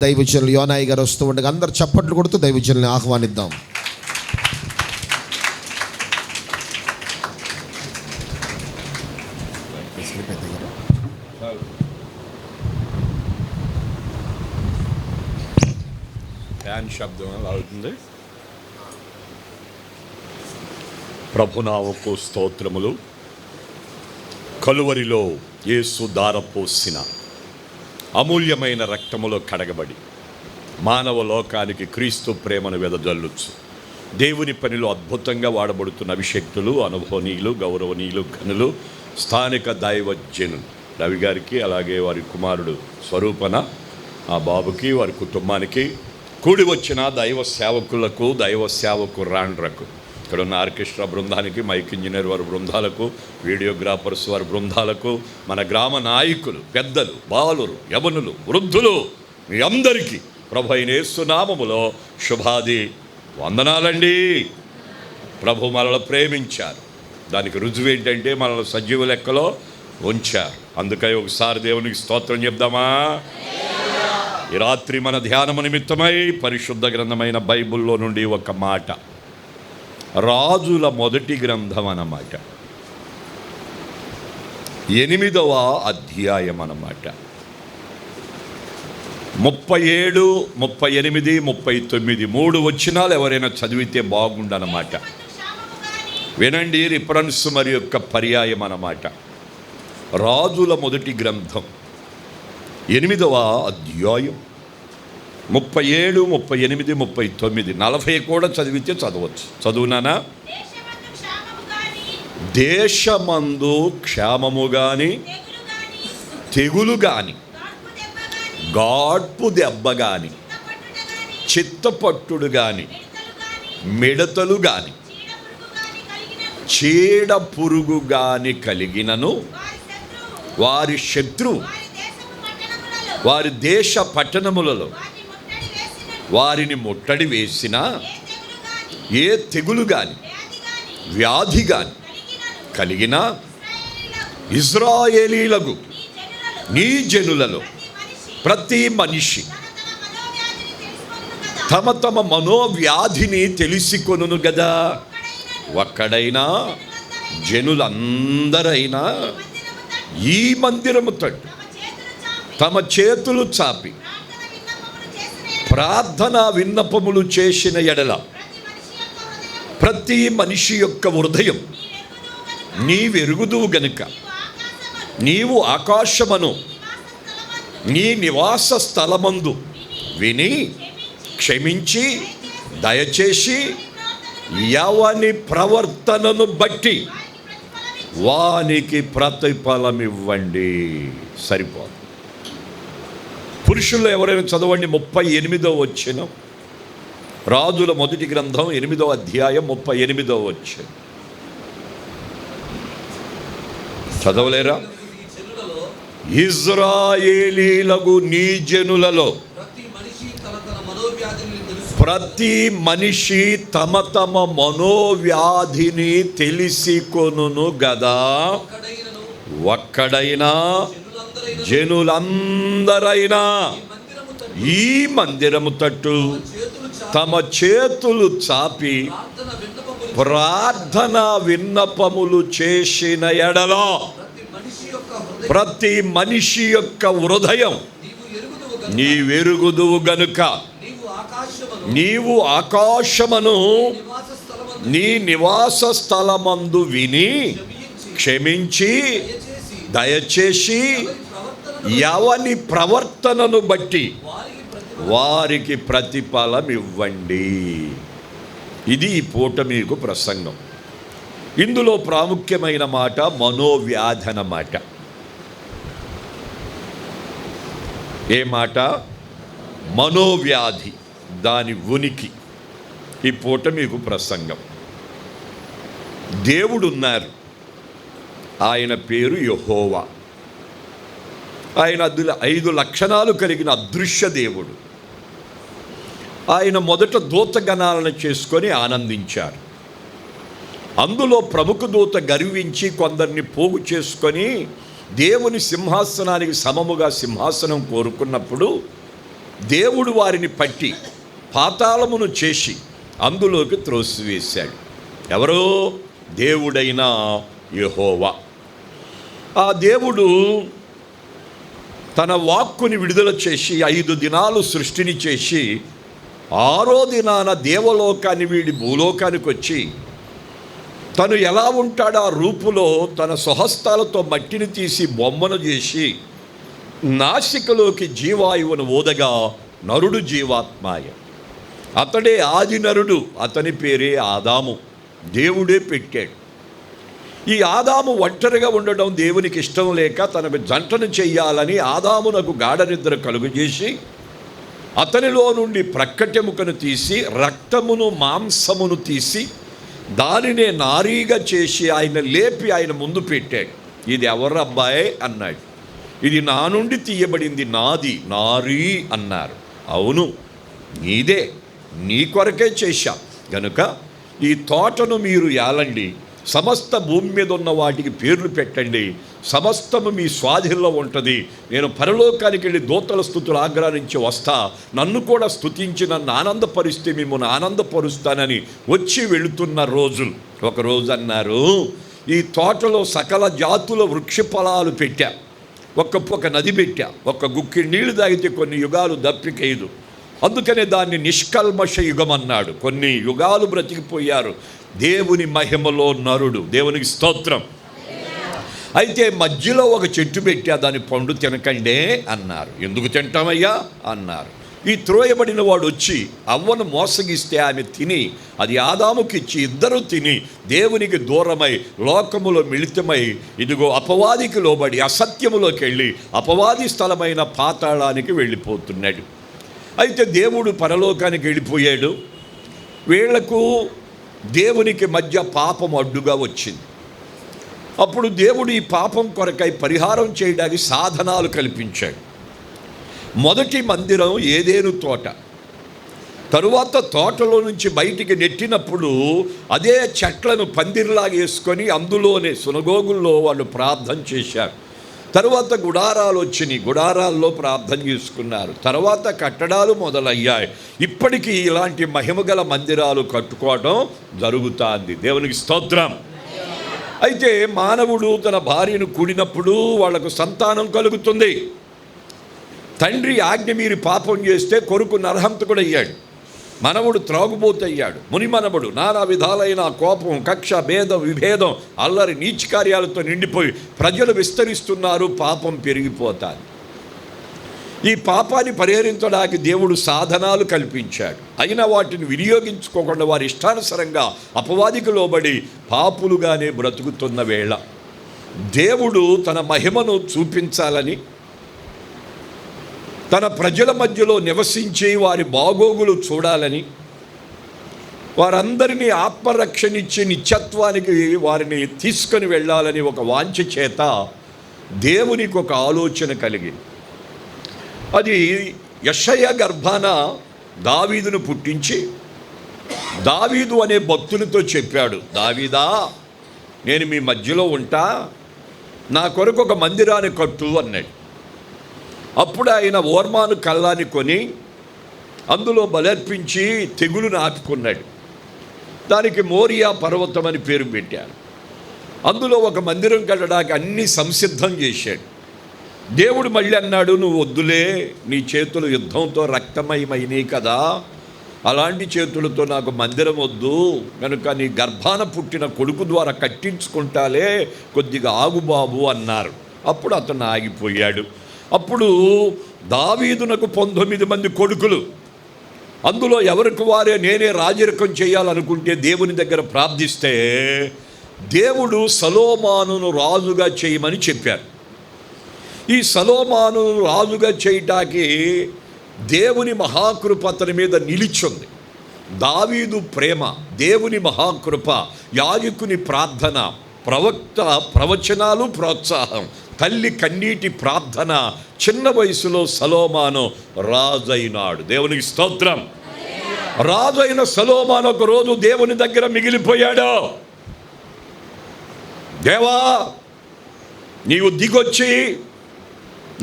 దైవజనులు యోనాయి గారు వస్తూ ఉండగా అందరు చప్పట్లు కొడుతూ దైవజనుల్ని ఆహ్వానిద్దాం. ఫ్యాన్ శబ్దం ఎలా అవుతుంది? ప్రభునామకు స్తోత్రములు. కలువరిలో యేసు దారపోసిన అమూల్యమైన రక్తములో కడగబడి మానవ లోకానికి క్రీస్తు ప్రేమను వెదజల్లుచు దేవుని పనిలో అద్భుతంగా వాడబడుతున్న అభిషక్తులు, అనుభవనీయులు, గౌరవనీయులు, ఘనులు, స్థానిక దైవజనులు రవి గారికి, అలాగే వారి కుమారుడు స్వరూపన ఆ బాబుకి, వారి కుటుంబానికి, కూడి వచ్చిన దైవ సేవకులకు, దైవ సేవకురాండ్రకు, ఇక్కడ ఉన్న ఆర్కెస్ట్రా బృందానికి, మైక్ ఇంజనీర్ వారి బృందాలకు, వీడియోగ్రాఫర్స్ వారి బృందాలకు, మన గ్రామ నాయకులు, పెద్దలు, బాలురు, యవనులు, వృద్ధులు, మీ అందరికీ ప్రభు అయిన యేసు నామములో శుభాది వందనాలండి. ప్రభు మనల్ని ప్రేమించారు. దానికి రుజువు ఏంటంటే మనల్ని సజీవ లెక్కలో ఉంచారు. అందుకై ఒకసారి దేవునికి స్తోత్రం చెప్దామా? ఈ రాత్రి మన ధ్యానము నిమిత్తమై పరిశుద్ధ గ్రంథమైన బైబిల్లో నుండి ఒక మాట, రాజుల మొదటి గ్రంథం అన్నమాట, 8వ అధ్యాయం అన్నమాట. 37, 38, 39 3 వచనాలు ఎవరైనా చదివితే బాగుండనమాట. వినండి, రిఫరెన్స్ మరి యొక్క పర్యాయం అన్నమాట. రాజుల మొదటి గ్రంథం 8వ అధ్యాయం 37, 38, 39, 40 కూడా చదివితే చదవచ్చు. చదువునానా? దేశమందు క్షేమము గాని, తెగులు గాని, గాడ్పు దెబ్బ గాని, చిత్తపట్టుడు గాని, మిడతలు గాని, చీడ పురుగు గాని కలిగినను వారి శత్రువు వారి దేశ పట్టణములలో వారిని ముట్టడి వేసిన, ఏ తెగులు గాని, వ్యాధి గాని కలిగిన ఇశ్రాయేలీలకు, నీ జనులలో ప్రతి మనిషి తమ తమ మనోవ్యాధిని తెలిసికొనును గదా. ఒక్కడైనా జనులందరైనా ఈ మందిరము తట్టు తమ చేతులు చాపి ప్రార్థనా విన్నపములు చేసిన ఎడల ప్రతి మనిషి యొక్క హృదయం నీవెరుగుదువు గనుక నీవు ఆకాశమును నీ నివాస స్థలమందు విని క్షమించి దయచేసి ఎవని ప్రవర్తనను బట్టి వానికి ప్రతిఫలమివ్వండి. సరిపోదు. పురుషుల్లో ఎవరైనా చదవండి 38వ వచనం. రాజుల మొదటి గ్రంథం 8వ అధ్యాయం 38వ వచనం. చదవలేరా? ఇశ్రాయేలీలకు నీ జనులలో ప్రతి మనిషి తమ తమ మనోవ్యాధిని తెలిసికొనును గదా. ఒక్కడైనా జనులందరైనా ఈ మందిరము తట్టు తమ చేతులు చాపి ప్రార్థన విన్నపములు చేసిన ఎడల ప్రతి మనిషి యొక్క హృదయం నీవెరుగుదువు గనుక నీవు ఆకాశమును నీ నివాస స్థలమందు విని క్షమించి దయచేసి ఎవని ప్రవర్తనను బట్టి వారికి ప్రతిఫలం ఇవ్వండి. ఇది ఈ పూట మీకు ప్రసంగం. ఇందులో ప్రాముఖ్యమైన మాట మనోవ్యాధి అన్నమాట. ఏ మాట? మనోవ్యాధి, దాని ఉనికి. ఈ పూట మీకు ప్రసంగం. దేవుడున్నారు, ఆయన పేరు యెహోవా. ఆయన 5 లక్షణాలు కలిగిన అదృశ్య దేవుడు. ఆయన మొదట దూతగణాలను చేసుకొని ఆనందించారు. అందులో ప్రముఖ దూత గర్వించి కొందరిని పోగు చేసుకొని దేవుని సింహాసనానికి సమముగా సింహాసనం కోరుకున్నప్పుడు దేవుడు వారిని పట్టి పాతాళమును చేసి అందులోకి త్రోసివేశాడు. ఎవరో? దేవుడైన యెహోవా. ఆ దేవుడు తన వాక్కుని విడుదల చేసి 5 దినాలు సృష్టిని చేసి 6వ దినాన దేవలోకాన్ని వీడి భూలోకానికి వచ్చి తను ఎలా ఉంటాడో ఆ రూపులో తన స్వహస్తాలతో మట్టిని తీసి బొమ్మను చేసి నాసికలోకి జీవాయువును ఊదగా నరుడు జీవాత్మాయ. అతడే ఆది నరుడు. అతని పేరే ఆదాము. దేవుడే పెట్టాడు. ఈ ఆదాము ఒంటరిగా ఉండడం దేవునికి ఇష్టం లేక తనకు జంటను చెయ్యాలని ఆదామునకు గాఢ నిద్ర కలుగజేసి అతనిలో నుండి ప్రక్కటెముకను తీసి రక్తమును మాంసమును తీసి దానినే నారీగా చేసి ఆయన లేపి ఆయన ముందు పెట్టాడు. ఇది ఎవరు అబ్బాయి అన్నాడు. ఇది నా నుండి తీయబడింది, నాది, నారీ అన్నారు. అవును, నీదే, నీ కొరకే చేశా గనుక ఈ తోటను మీరు ఏలండి, సమస్త భూమి మీద ఉన్న వాటికి పేర్లు పెట్టండి, సమస్తము మీ స్వాధీనంలో ఉంటుంది. నేను పరలోకానికి వెళ్ళి దూతల స్తుతులు ఆగ్రహించి వస్తా, నన్ను కూడా స్తుతించి నన్ను ఆనందపరిస్తే మిమ్మల్ని ఆనందపరుస్తానని వచ్చి వెళుతున్న రోజులు. ఒకరోజు అన్నారు, ఈ తోటలో సకల జాతుల వృక్ష ఫలాలు పెట్టా, ఒక నది పెట్టా, ఒక గుక్కి నీళ్లు తాగితే కొన్ని యుగాలు దప్పికేయదు, అందుకనే దాన్ని నిష్కల్మష యుగం అన్నాడు. కొన్ని యుగాలు బ్రతికిపోయారు దేవుని మహిమలో నరుడు. దేవునికి స్తోత్రం. అయితే మధ్యలో ఒక చెట్టు పెట్టా, దాని పండు తినకండే అన్నారు. ఎందుకు తింటామయ్యా అన్నారు. ఈ త్రోయబడిన వాడు వచ్చి అవ్వను మోసగిస్తే ఆమె తిని అది ఆదాముకి ఇచ్చి ఇద్దరు తిని దేవునికి దూరమై లోకములో మిళితమై ఇదిగో అపవాదికి లోబడి అసత్యములోకి వెళ్ళి అపవాది స్థలమైన పాతాళానికి వెళ్ళిపోతున్నాడు. అయితే దేవుడు పరలోకానికి వెళ్ళిపోయాడు. వీళ్లకు దేవునికి మధ్య పాపం అడ్డుగా వచ్చింది. అప్పుడు దేవుడు ఈ పాపం కొరకై పరిహారం చేయడానికి సాధనాలు కల్పించాడు. మొదటి మందిరం ఏదేను తోట. తరువాత తోటలో నుంచి బయటికి నెట్టినప్పుడు అదే చెట్లను పందిరిలాగా వేసుకొని అందులోనే సునగోగుల్లో వాళ్ళు ప్రార్థన చేశారు. తరువాత గుడారాలు వచ్చినాయి, గుడారాల్లో ప్రార్థన చేసుకున్నారు. తర్వాత కట్టడాలు మొదలయ్యాయి. ఇప్పటికీ ఇలాంటి మహిమగల మందిరాలు కట్టుకోవడం జరుగుతుంది. దేవునికి స్తోత్రం. అయితే మానవుడు తన భార్యను కూడినప్పుడు వాళ్లకు సంతానం కలుగుతుంది. తండ్రి ఆజ్ఞ మీరి పాపం చేస్తే కొడుకు నరహంతకుడయ్యాడు, మనవుడు త్రాగుబోతయ్యాడు. మునిమనవుడు నానా విధాలైన కోపం, కక్ష, భేదం, విభేదం, అల్లరి, నీచ కార్యాలతో నిండిపోయి ప్రజలు విస్తరిస్తున్నారు, పాపం పెరిగిపోతారు. ఈ పాపాన్ని పరిహరించడానికి దేవుడు సాధనాలు కల్పించాడు. అయినా వాటిని వినియోగించుకోకుండా వారి ఇష్టానుసారంగా అపవాదికి లోబడి పాపులుగానే బ్రతుకుతున్న వేళ దేవుడు తన మహిమను చూపించాలని తన ప్రజల మధ్యలో నివసించి వారి బాగోగులు చూడాలని వారందరినీ ఆత్మరక్షణిచ్చి నిత్యత్వానికి వారిని తీసుకొని వెళ్ళాలని ఒక వాంఛ చేత దేవునికి ఒక ఆలోచన కలిగింది. అది యెషయా గర్భాన దావీదును పుట్టించి దావీదు అనే భక్తునితో చెప్పాడు, దావీదా, నేను మీ మధ్యలో ఉంటా, నా కొరకు ఒక మందిరాన్ని కట్టు అన్నాడు. అప్పుడు ఆయన ఓర్మాను కళ్ళాన్ని కొని అందులో బలర్పించి తెగులును ఆపుకున్నాడు. దానికి మోరియా పర్వతం అని పేరు పెట్టాడు. అందులో ఒక మందిరం కట్టడానికి అన్నీ సంసిద్ధం చేశాడు. దేవుడు మళ్ళీ అన్నాడు, నువ్వు వద్దులే, నీ చేతులు యుద్ధంతో రక్తమయమైనవి కదా, అలాంటి చేతులతో నాకు మందిరం వద్దు, కనుక నీ గర్భాన పుట్టిన కొడుకు ద్వారా కట్టించుకుంటాలే, కొద్దిగా ఆగుబాబు అన్నారు. అప్పుడు అతను ఆగిపోయాడు. అప్పుడు దావీదునకు 19 మంది కొడుకులు. అందులో ఎవరికి వారే నేనే రాజరికం చేయాలనుకుంటే దేవుని దగ్గర ప్రార్థిస్తే దేవుడు సొలొమోనును రాజుగా చేయమని చెప్పారు. ఈ సొలొమోనును రాజుగా చేయటానికి దేవుని మహాకృప అతని మీద నిలిచింది. దావీదు ప్రేమ, దేవుని మహాకృప, యాజకుని ప్రార్థన, ప్రవక్త ప్రవచనాలు, ప్రోత్సాహం, తల్లి కన్నీటి ప్రార్థన, చిన్న వయసులో సొలొమోను రాజైనాడు. దేవునికి స్తోత్రం. రాజైన సొలొమోను ఒక రోజు దేవుని దగ్గర మిగిలిపోయాడు. దేవా, నీవు దిగొచ్చి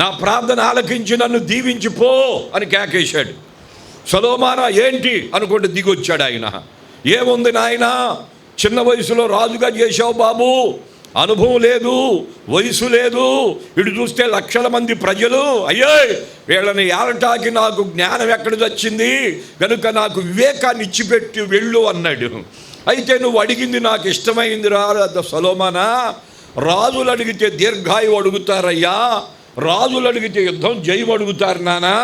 నా ప్రార్థన ఆలకించి నన్ను దీవించిపో అని కేకేశాడు. సొలొమోనా ఏంటి అనుకుంటే దిగొచ్చాడు ఆయన. ఏముంది నాయన, చిన్న వయసులో రాజుగా చేశావు బాబు, అనుభవం లేదు, వయసు లేదు, ఇటు చూస్తే లక్షల మంది ప్రజలు, అయ్యో వీళ్ళని ఏలటాకి నాకు జ్ఞానం ఎక్కడికి వచ్చింది కనుక నాకు వివేకాన్ని ఇచ్చిపెట్టి వెళ్ళు అన్నాడు. అయితే నువ్వు అడిగింది నాకు ఇష్టమైంది రా సొలొమోనా. రాజులు అడిగితే దీర్ఘాయువు అడుగుతారయ్యా, రాజులు అడిగితే యుద్ధం జయం అడుగుతారు నానా,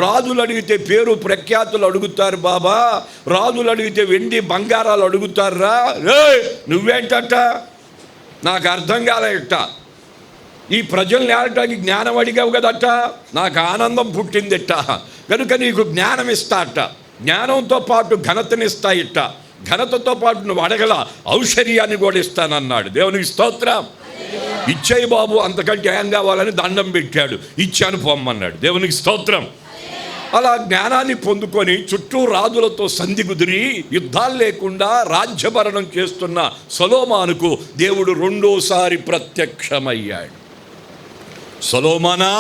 రాజులు అడిగితే పేరు ప్రఖ్యాతులు అడుగుతారు బాబా, రాజులు అడిగితే వెండి బంగారాలు అడుగుతారా. నువ్వేంటట నాకు అర్థం కాలేట. ఈ ప్రజల్ని ఏడటానికి జ్ఞానం అడిగావు కదట, నాకు ఆనందం పుట్టిందిట కనుక నీకు జ్ఞానం ఇస్తాట, జ్ఞానంతో పాటు ఘనతనిస్తాయిట, ఘనతతో పాటు నువ్వు అడగల ఔషర్యాన్ని కూడా ఇస్తానన్నాడు. దేవునికి స్తోత్రం. ఇచ్చేయి బాబు, అంతకంటే ఏం కావాలని దండం పెట్టాడు, ఇచ్చాను పొమ్మన్నాడు. దేవునికి స్తోత్రం. అలా జ్ఞానాన్ని పొందుకొని చుట్టూ రాజులతో సంధి కుదిరి యుద్ధాలు లేకుండా రాజ్యభరణం చేస్తున్న సొలొమోనుకు దేవుడు రెండోసారి ప్రత్యక్షమయ్యాడు. సొలొమోనా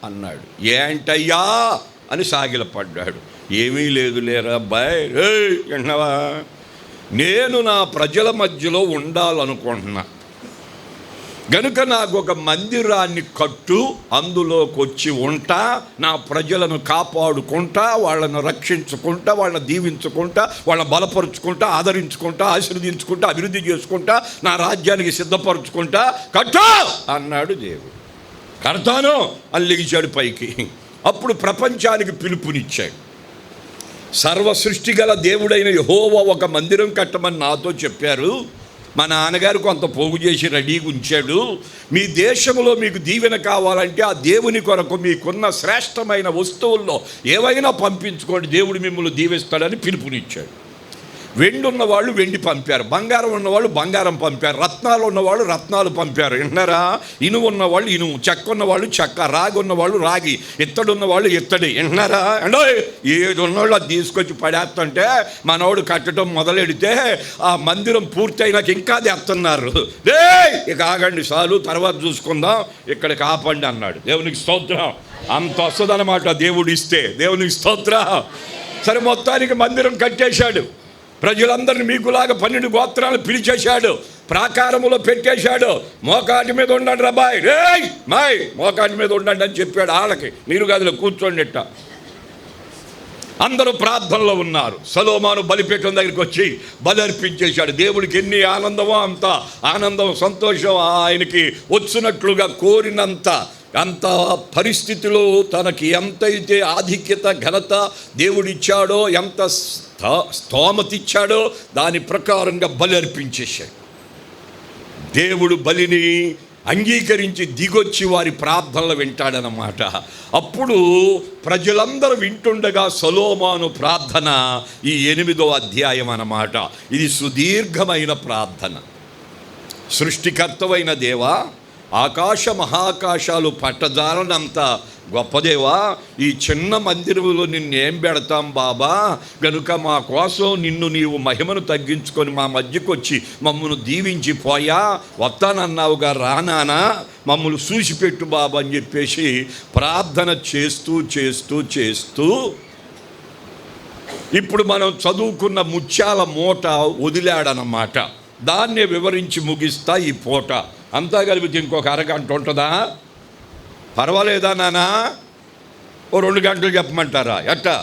అన్నాడు. ఏంటయ్యా అని సాగిలపడ్డాడు. ఏమీ లేదు లేరా అబ్బాయి, విన్నావా, నేను నా ప్రజల మధ్యలో ఉండాలనుకుంటున్నా గనుక నాకు ఒక మందిరాన్ని కట్టు, అందులోకి వచ్చి ఉంటా, నా ప్రజలను కాపాడుకుంటా, వాళ్ళను రక్షించుకుంటా, వాళ్ళని దీవించుకుంటా, వాళ్ళని బలపరుచుకుంటా, ఆదరించుకుంటా, ఆశీర్వదించుకుంటా, అభివృద్ధి చేసుకుంటా, నా రాజ్యానికి సిద్ధపరుచుకుంటా, కట్టు అన్నాడు దేవుడు. కడతాను అని లెగిచాడు పైకి. అప్పుడు ప్రపంచానికి పిలుపునిచ్చాడు. సర్వ సృష్టి గల దేవుడైన యెహోవా ఒక మందిరం కట్టమని నాతో చెప్పారు. మా నాన్నగారు కొంత పోగు చేసి రెడీగా ఉంచాడు. మీ దేశంలో మీకు దీవెన కావాలంటే ఆ దేవుని కొరకు మీకున్న శ్రేష్టమైన వస్తువుల్లో ఏవైనా పంపించుకోండి, దేవుడు మిమ్మల్ని దీవిస్తాడని పిలుపునిచ్చాడు. వెండి ఉన్నవాళ్ళు వెండి పంపారు, బంగారం ఉన్నవాళ్ళు బంగారం పంపారు, రత్నాలు ఉన్నవాళ్ళు రత్నాలు పంపారు. విన్నారా? ఇనుము ఉన్నవాళ్ళు ఇనుము, చెక్క ఉన్నవాళ్ళు చెక్క, రాగి ఉన్నవాళ్ళు రాగి, ఇత్తడి ఉన్నవాళ్ళు ఇత్తడి. విన్నారా? అంటే ఏది ఉన్నవాళ్ళు అది తీసుకొచ్చి పడేస్తుంటే మనోడు కట్టడం మొదలెడితే ఆ మందిరం పూర్తయినాక ఇంకా తెస్తున్నారు. ఇక ఆగండి చాలు, తర్వాత చూసుకుందాం, ఇక్కడికి ఆపండి అన్నాడు. దేవునికి స్తోత్రం. అంత వస్తుందన్నమాట దేవుడు ఇస్తే. దేవునికి స్తోత్రం. సరే, మొత్తానికి మందిరం కట్టేశాడు. ప్రజలందరినీ మీకులాగా 12 గోత్రాలు పిలిచేశాడు, ప్రాకారములో పెట్టేశాడు. మోకాటి మీద ఉండండి రాబాయ్, మాయ్ మోకాటి మీద ఉండండి అని చెప్పాడు. వాళ్ళకి మీరు గదిలో కూర్చోండి ఇట్ట. అందరూ ప్రార్థనలో ఉన్నారు. సొలొమోను బలిపీఠం దగ్గరికి వచ్చి బలి అర్పించేశాడు. దేవుడికి ఎన్ని ఆనందమో అంత ఆనందం, సంతోషం. ఆయనకి వచ్చినట్లుగా కోరినంత అంత పరిస్థితిలో తనకి ఎంతైతే ఆధిక్యత ఘనత దేవుడిచ్చాడో, ఎంత స్తోమత ఇచ్చాడో దాని ప్రకారంగా బలి అర్పించేశాడు. దేవుడు బలిని అంగీకరించి దిగొచ్చి వారి ప్రార్థనలు వింటాడనమాట. అప్పుడు ప్రజలందరూ వింటుండగా సొలొమోను ప్రార్థన ఈ 8వ అధ్యాయం అన్నమాట. ఇది సుదీర్ఘమైన ప్రార్థన. సృష్టికర్తవైన దేవా, ఆకాశ మహాకాశాలు పట్టజాలనంత గొప్పదేవా, ఈ చిన్న మందిరంలో నిన్నేం పెడతాం బాబా, గనుక మా కోసం నిన్ను నీవు మహిమను తగ్గించుకొని మా మధ్యకు వచ్చి మమ్మల్ని దీవించి పోయా, వస్తానన్నావుగా రానానా, మమ్మల్ని చూసిపెట్టు బాబా అని చెప్పేసి ప్రార్థన చేస్తూ చేస్తూ చేస్తూ ఇప్పుడు మనం చదువుకున్న ముత్యాల మూట వదిలాడనమాట. దాన్నే వివరించి ముగిస్తా ఈ పూట. అంతా కలిపితే ఇంకొక అరగంట ఉంటుందా? పర్వాలేదా నాన్న? ఓ 2 గంటలు చెప్పమంటారా? ఎట్టా?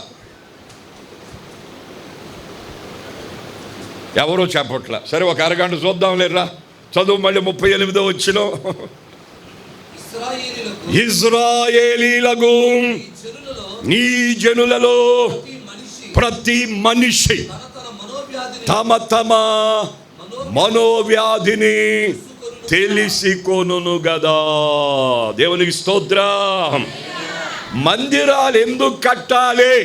ఎవరో చెప్పట్లా. సరే, ఒక అరగంట చూద్దాం లేరా. చదువు మళ్ళీ 38వ వచనం. ఇశ్రాయేలీలకు నీ జనులలో ప్రతి మనిషి తమ తమ మనోవ్యాధిని తెలిసికొనును గదా. దేవునికి స్తోత్రం. మందిరాలు ఎందుకు కట్టాలి?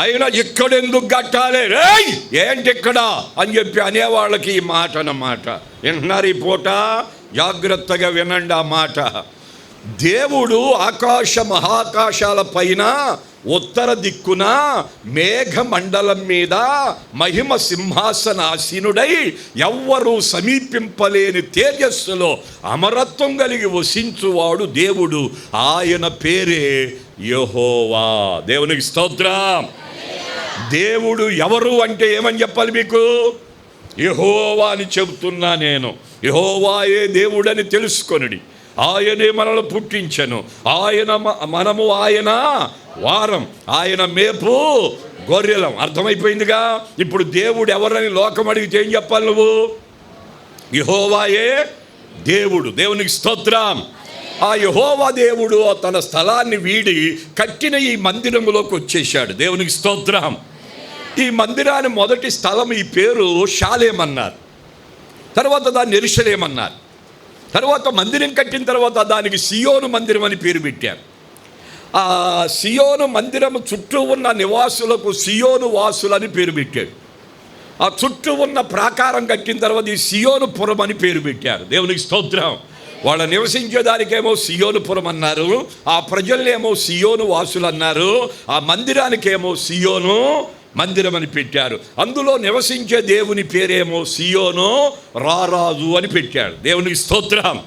ఆయన ఇక్కడెందుకు కట్టాలి? ఏంటి ఇక్కడ అని చెప్పి అనేవాళ్ళకి ఈ మాట అన్నమాట. వింటున్నారు ఈ పూట? జాగ్రత్తగా వినండి ఆ మాట. దేవుడు ఆకాశ మహాకాశాల పైన ఉత్తర దిక్కున మేఘమండలం మీద మహిమ సింహాసనాసీనుడై ఎవ్వరూ సమీపింపలేని తేజస్సులో అమరత్వం కలిగి వసించువాడు దేవుడు. ఆయన పేరే యెహోవా. దేవునికి స్తోత్రం. దేవుడు ఎవరు అంటే ఏమని చెప్పాలి మీకు? యెహోవా అని చెబుతున్నా నేను. యెహోవాయే దేవుడని తెలుసుకొనుడి. ఆయనే మనల్ని పుట్టించెను. మనము ఆయన వారం, ఆయన మేపు గొర్రెలం. అర్థమైపోయిందిగా. ఇప్పుడు దేవుడు ఎవరని లోకం అడిగితే ఏం చెప్పాలి నువ్వు? యెహోవాయే దేవుడు. దేవునికి స్తోత్రం. ఆ యెహోవా దేవుడు తన స్థలాన్ని వీడి కట్టిన ఈ మందిరములోకి వచ్చేసాడు. దేవునికి స్తోత్రం. ఈ మందిరాన్ని మొదటి స్థలం ఈ పేరు షాలేం అన్నారు, తర్వాత దాన్ని యెరూషలేం అన్నారు, తర్వాత మందిరం కట్టిన తర్వాత దానికి సియోను మందిరం అని పేరు పెట్టారు. ఆ సియోను మందిరం చుట్టూ ఉన్న నివాసులకు సియోను వాసులని పేరు పెట్టాడు. ఆ చుట్టూ ఉన్న ప్రాకారం కట్టిన తర్వాత ఈ సియోను పురం అని పేరు పెట్టారు. దేవునికి స్తోత్రం. వాళ్ళ నివసించేదానికేమో సియోనుపురం అన్నారు, ఆ ప్రజలనేమో సియోను వాసులు అన్నారు, ఆ మందిరానికేమో సియోను మందిరం అని పెట్టారు. అందులో నివసించే దేవుని పేరేమో సియోను రారాజు అని పెట్టాడు. దేవునికి స్తోత్రం.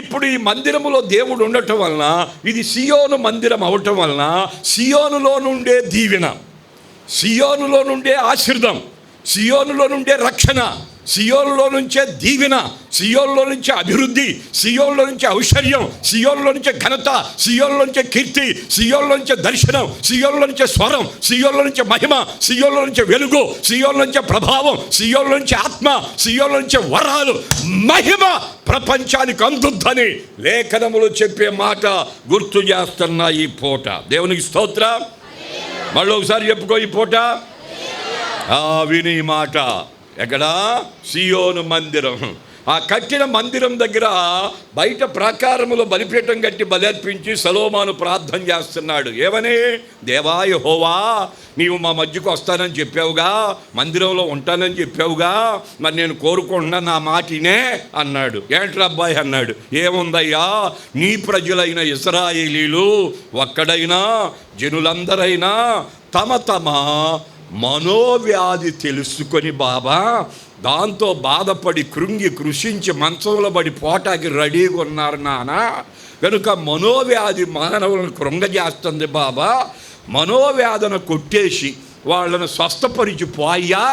ఇప్పుడు ఈ మందిరములో దేవుడు ఉండటం వలన, ఇది సియోను మందిరం అవటం వలన సియోనులో నుండే దీవెన, సియోనులో నుండే ఆశీర్వాదం, సియోనులో నుండే రక్షణ, సియోనులో నుంచే దీవెన, సియోనులో నుంచే అభివృద్ధి, సియోనులో నుంచే ఐశ్వర్యం, సియోనులో నుంచే ఘనత, సియోనులో నుంచే కీర్తి, సియోనులో నుంచే దర్శనం, సియోనులో నుంచే స్వరం, సియోనులో నుంచే మహిమ, సియోనులో నుంచే వెలుగు, సియోనులో నుంచే ప్రభావం, సియోనులో నుంచే ఆత్మ, సియోనులో నుంచే వరాలు, మహిమ ప్రపంచానికి అందుద్దని లేఖనములు చెప్పే మాట గుర్తు చేస్తున్న ఈ పూట. దేవునికి స్తోత్రం. మళ్ళీ ఒకసారి చెప్పుకో ఈ పూట. విని ఈ మాట. ఎక్కడ? సియోను మందిరం. ఆ కట్టిన మందిరం దగ్గర బయట ప్రాకారములో బలిపీఠం కట్టి బలర్పించి సొలొమోను ప్రార్థన చేస్తున్నాడు. ఏమని? దేవా యెహోవా, నీవు మా మధ్యకు వస్తానని చెప్పావుగా, మందిరంలో ఉంటానని చెప్పావుగా, మరి నేను కోరుకుంటున్నా, నా మాటినే అన్నాడు. ఏంట్రా అబ్బాయి అన్నాడు. ఏముందయ్యా, నీ ప్రజలైన ఇశ్రాయేలీలు ఒక్కడైనా జనులందరైనా తమ తమ మనోవ్యాధి తెలుసుకొని బాబా దాంతో బాధపడి కృంగి కృషించి మంచంలో పడి పోటాకి రెడీగా ఉన్నారు నాన్న. కనుక మనోవ్యాధి మానవులను కృంగజేస్తుంది బాబా. మనోవ్యాధన కొట్టేసి వాళ్ళను స్వస్థపరిచి పోయ్యా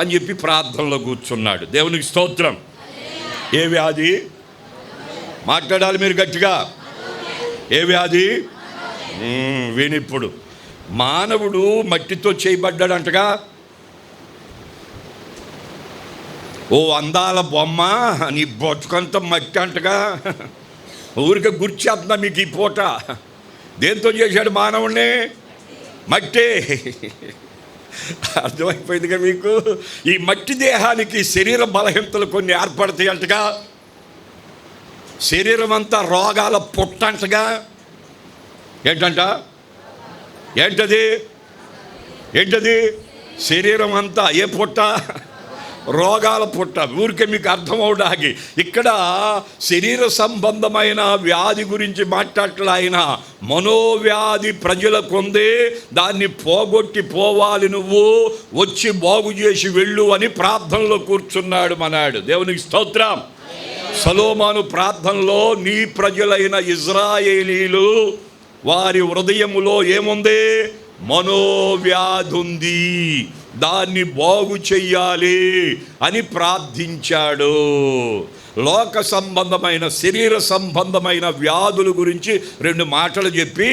అని చెప్పి ప్రార్థనలో కూర్చున్నాడు. దేవునికి స్తోత్రం. ఏ వ్యాధి? మాట్లాడాలి మీరు గట్టిగా. ఏ వ్యాధి? వినిప్పుడు మానవుడు మట్టితో చేయబడ్డాడంటగా. ఓ అందాల బొమ్మ, నీ బొట్టుకంత మట్టి అంటగా. ఊరికే గుర్చేస్తున్నా మీకు ఈ పూట. దేంతో చేశాడు మానవుడిని? మట్టే. అర్థమైపోయిందిగా మీకు. ఈ మట్టి దేహానికి శరీర బలహీనతలు కొన్ని ఏర్పడతాయి అంటగా. శరీరం అంతా రోగాల పుట్ట అంటగా. ఏంటంట? ఏంటది? శరీరం అంతా ఏ పుట్ట? రోగాల పుట్ట. ఊరికే మీకు అర్థమవడానికి ఇక్కడ శరీర సంబంధమైన వ్యాధి గురించి మాట్లాడలే ఆయన. మనోవ్యాధి ప్రజలకు ఉంది, దాన్ని పోగొట్టి పోవాలి, నువ్వు వచ్చి బాగు చేసి వెళ్ళు అని ప్రార్థనలో కూర్చున్నాడు మనాడు. దేవునికి స్తోత్రం. సొలొమోను ప్రార్థనలో నీ ప్రజలైన ఇశ్రాయేలీలు వారి హృదయములో ఏముంది? మనోవ్యాధి ఉంది, దాన్ని బాగు చెయ్యాలి అని ప్రార్థించాడు. లోక సంబంధమైన శరీర సంబంధమైన వ్యాధుల గురించి 2 మాటలు చెప్పి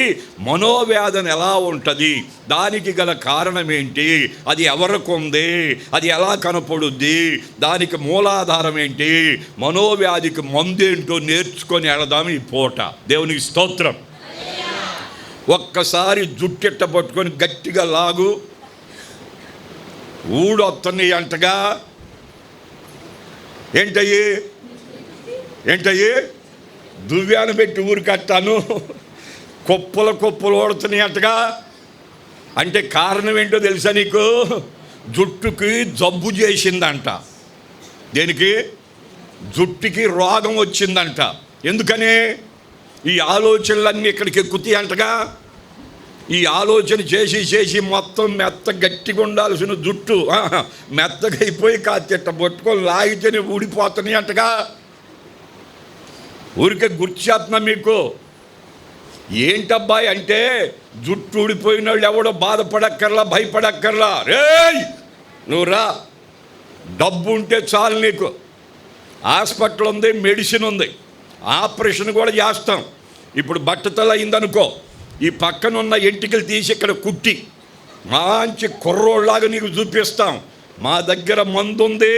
మనోవ్యాధన ఎలా ఉంటుంది, దానికి గల కారణం ఏంటి, అది ఎవరికి ఉంది, అది ఎలా కనపడుద్ది, దానికి మూలాధారం ఏంటి, మనోవ్యాధికి మందేంటో నేర్చుకొని వెళదాం ఈ పూట. దేవునికి స్తోత్రం. ఒక్కసారి జుట్టెట్ట పట్టుకొని గట్టిగా లాగు. ఊడొస్తున్నాయి అంటగా. ఏంటయ్యి? దువ్యాను పెట్టి ఊరు కట్టాను, కుప్పలు ఓడుతున్నాయి అంటగా. అంటే కారణం ఏంటో తెలుసా నీకు? జుట్టుకి జబ్బు చేసిందంట. దేనికి? జుట్టుకి రోగం వచ్చిందంట. ఎందుకని? ఈ ఆలోచనలన్నీ ఇక్కడికి ఎక్కుతాయి అంటగా. ఈ ఆలోచన చేసి మొత్తం మెత్త గట్టిగా ఉండాల్సిన జుట్టు మెత్తగా అయిపోయి కాస్త పట్టుకొని లాగితేనే ఊడిపోతున్నాయి అంటగా. ఊరికే గుర్చేస్తున్నా మీకు. ఏంటబ్బాయి అంటే జుట్టు ఊడిపోయిన వాళ్ళు ఎవడో బాధపడక్కర్లా, భయపడక్కర్లా. రేయ్ నువ్వు రా, డబ్బు ఉంటే చాలు నీకు. హాస్పిటల్ ఉంది, మెడిసిన్ ఉంది, ఆపరేషన్ కూడా చేస్తాం. ఇప్పుడు బట్టతల అయిందనుకో, ఈ పక్కన ఉన్న ఎంటికలు తీసి ఇక్కడ కుట్టి మంచి కుర్రోళ్ళలాగా నీకు చూపిస్తాం. మా దగ్గర మందు ఉంది,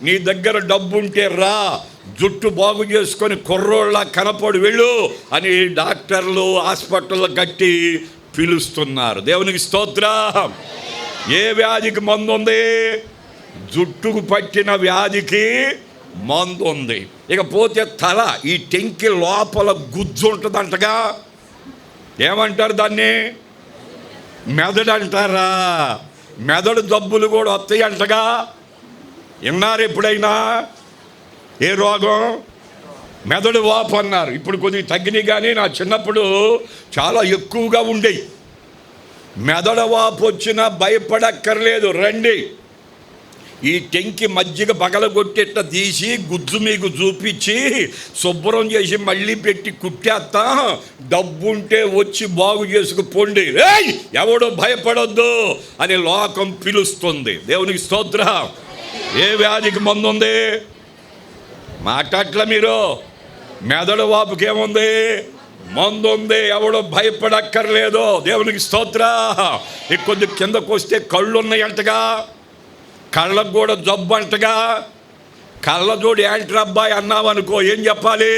నీ దగ్గర డబ్బు ఉంటే రా, జుట్టు బాగు చేసుకొని కుర్రోళ్ళ కనపడు వెళ్ళు అని డాక్టర్లు హాస్పిటల్లో కట్టి పిలుస్తున్నారు. దేవునికి స్తోత్రం. ఏ వ్యాధికి మందు ఉంది? జుట్టుకు పట్టిన వ్యాధికి మందు ఉంది. ఇకపోతే తల, ఈ టెంకి లోపల గుజ్జు ఉంటుందంటగా. ఏమంటారు దాన్ని? మెదడు అంటారా? మెదడు జబ్బులు కూడా వస్తాయి అంటగా. విన్నారు ఎప్పుడైనా? ఏ రోగం? మెదడు వాపు అన్నారు. ఇప్పుడు కొద్దిగా తగ్గినాయి, కానీ నా చిన్నప్పుడు చాలా ఎక్కువగా ఉండేవి. మెదడు వాపు వచ్చినా భయపడక్కర్లేదు, రండి. ఈ టెంకి మజ్జిగ పగలగొట్టేట తీసి గుజ్జు మీకు చూపించి శుభ్రం చేసి మళ్ళీ పెట్టి కుట్టేస్తాం. డబ్బుంటే వచ్చి బాగు చేసుకుపోండి, ఎవడో భయపడొద్దు అని లోకం పిలుస్తుంది. దేవునికి స్తోత్రం. ఏ వ్యాధికి మందు ఉంది? మాట్లాడట్లా మీరు? మెదడు వాపుకి ఏముంది? మందు ఉంది, ఎవడో భయపడక్కర్లేదు. దేవునికి స్తోత్రం. కొద్ది కిందకు వస్తే కళ్ళు ఉన్నాయంటగా, కళ్ళకు కూడా జబ్బు అంటగా. కళ్ళజోడు ఏంట్రా అబ్బాయి అన్నావనుకో, ఏం చెప్పాలి?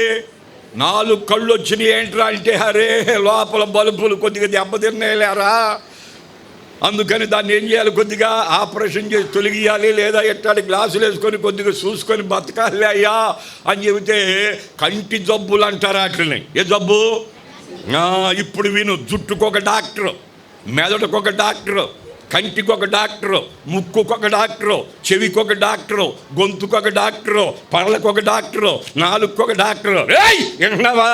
4 కళ్ళు వచ్చినాయి ఏంట్రా అంటే, అరే లోపల బలుపులు కొద్దిగా దెబ్బతిన్నాయిలేరా, అందుకని దాన్ని ఏం చేయాలి, కొద్దిగా ఆపరేషన్ చేసి తొలగియాలి, లేదా ఎట్టాడి గ్లాసులు వేసుకొని కొద్దిగా చూసుకొని బతకాలి అయ్యా అని చెబితే కంటి జబ్బులు అంటారు వాటిని. ఏ జబ్బు? ఇప్పుడు విను. జుట్టుకొక డాక్టరు, మెదడుకొక డాక్టరు, కంటికి ఒక డాక్టరు, ముక్కుకొక డాక్టరు, చెవికొక డాక్టరు, గొంతుకొక డాక్టరు, పళ్ళకొక డాక్టరు, నాలుగుకొక డాక్టరు. విన్నావా?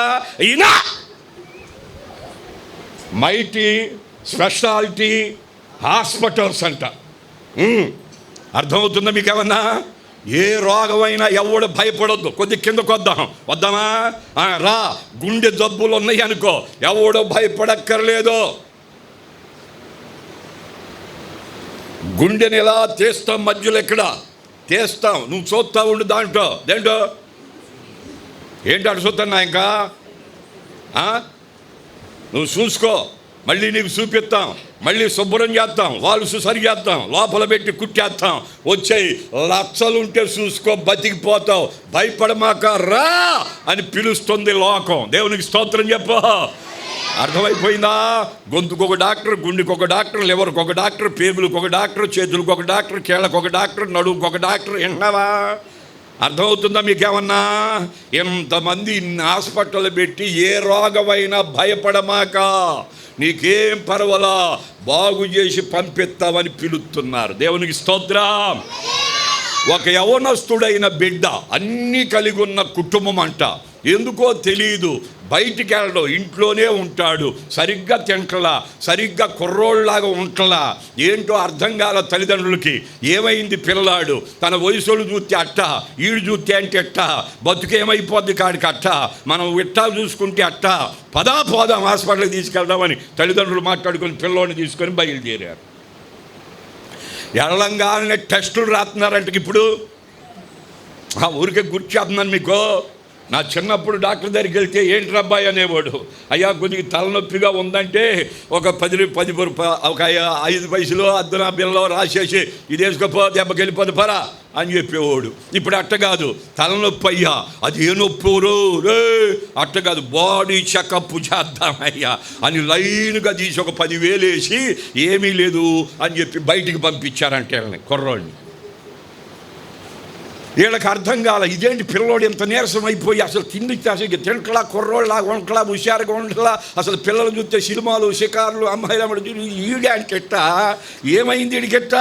ఈయన మైటీ స్పెషాలిటీ హాస్పిటల్స్ అంట. అర్థమవుతుందా మీకు ఏమన్నా? ఏ రోగమైనా ఎవడు భయపడొద్దు. కొద్ది కిందకు వద్దామా? రా. గుండె జబ్బులు ఉన్నాయి అనుకో, ఎవడో భయపడక్కర్లేదు. గుండెని ఎలా తీస్తాం? మధ్యలో ఎక్కడ తీస్తాం? నువ్వు చూస్తా ఉండు. దేంటో ఏంటి అటు చూస్తున్నా ఇంకా? నువ్వు చూసుకో, మళ్ళీ నీకు చూపిస్తాం, మళ్ళీ శుభ్రం చేస్తాం, వాళ్ళు సరి చేస్తాం, లోపల పెట్టి కుట్టేస్తాం. వచ్చాయి లక్షలుంటే చూసుకో, బతికిపోతావు, భయపడమాక రా అని పిలుస్తుంది లోకం. దేవునికి స్తోత్రం చెప్పు. అర్థమైపోయిందా? గొంతుకు ఒక డాక్టర్, గుండెకి ఒక డాక్టర్, లివర్కి ఒక డాక్టర్, పేగులకు ఒక డాక్టర్, చేతులకు ఒక డాక్టర్, కీళ్ళకు ఒక డాక్టర్, నడుముకు ఒక డాక్టర్. విన్నావా? అర్థమవుతుందా మీకేమన్నా? ఎంతమంది హాస్పిటల్ పెట్టి ఏ రోగమైనా భయపడమాక, నీకేం పర్వాలా, బాగు చేసి పంపిస్తామని పిలుస్తున్నారు. దేవునికి స్తోత్రం. ఒక యవనస్తుడైన బిడ్డ, అన్నీ కలిగి ఉన్న కుటుంబం అంట, ఎందుకో తెలియదు, బయటికి వెళ్ళడం, ఇంట్లోనే ఉంటాడు, సరిగ్గా తింటలా, సరిగ్గా కుర్రోళ్ళలాగా ఉంటలా. ఏంటో అర్థం కాల తల్లిదండ్రులకి. ఏమైంది పిల్లాడు? తన వయసులు చూస్తే అట్ట, ఈడు చూస్తే అంటే ఎట్ట, బతుకేమైపోద్ది కాడికి అట్ట, మనం ఇట్టా చూసుకుంటే అట్ట, పోదాం హాస్పిటల్కి తీసుకెళ్దామని తల్లిదండ్రులు మాట్లాడుకొని పిల్లోని తీసుకొని బయలుదేరారు. ఎళ్ళంగానే టెస్టులు రాస్తున్నారంటే ఇప్పుడు ఊరికే గుర్చేస్తున్నాను మీకు. నా చిన్నప్పుడు డాక్టర్ దగ్గరికి వెళ్తే ఏంటి అబ్బాయి అనేవాడు, అయ్యా కొద్దిగా తలనొప్పిగా ఉందంటే ఒక 10 ఒక 5 పైసలు అద్దన బిల్లలో రాసేసి ఇది వేసుకోపో, దెబ్బకి వెళ్ళిపోదు పరా అని చెప్పేవాడు. ఇప్పుడు అట్ట కాదు, తలనొప్పి అయ్యా, అది ఏ నొప్పురు రే, అట్ట కాదు, బాడీ చెకప్ చేద్దామయ్యా అని లైన్గా తీసి ఒక 10,000 వేసి ఏమీ లేదు అని చెప్పి బయటికి పంపించారంటే వాళ్ళని, కుర్రోడిని. వీళ్ళకి అర్థం కాల, ఇదేంటి పిల్లోడు ఎంత నీరసం అయిపోయి అసలు తిండికి అసలు తింటలా, కుర్రోళ్ళ వంటలా, హుషారుగా వంటలా, అసలు పిల్లలు చూస్తే సినిమాలు, షికారులు, అమ్మాయిలు ఈడే అంటెట్ట, ఏమైంది ఇడికెట్ట,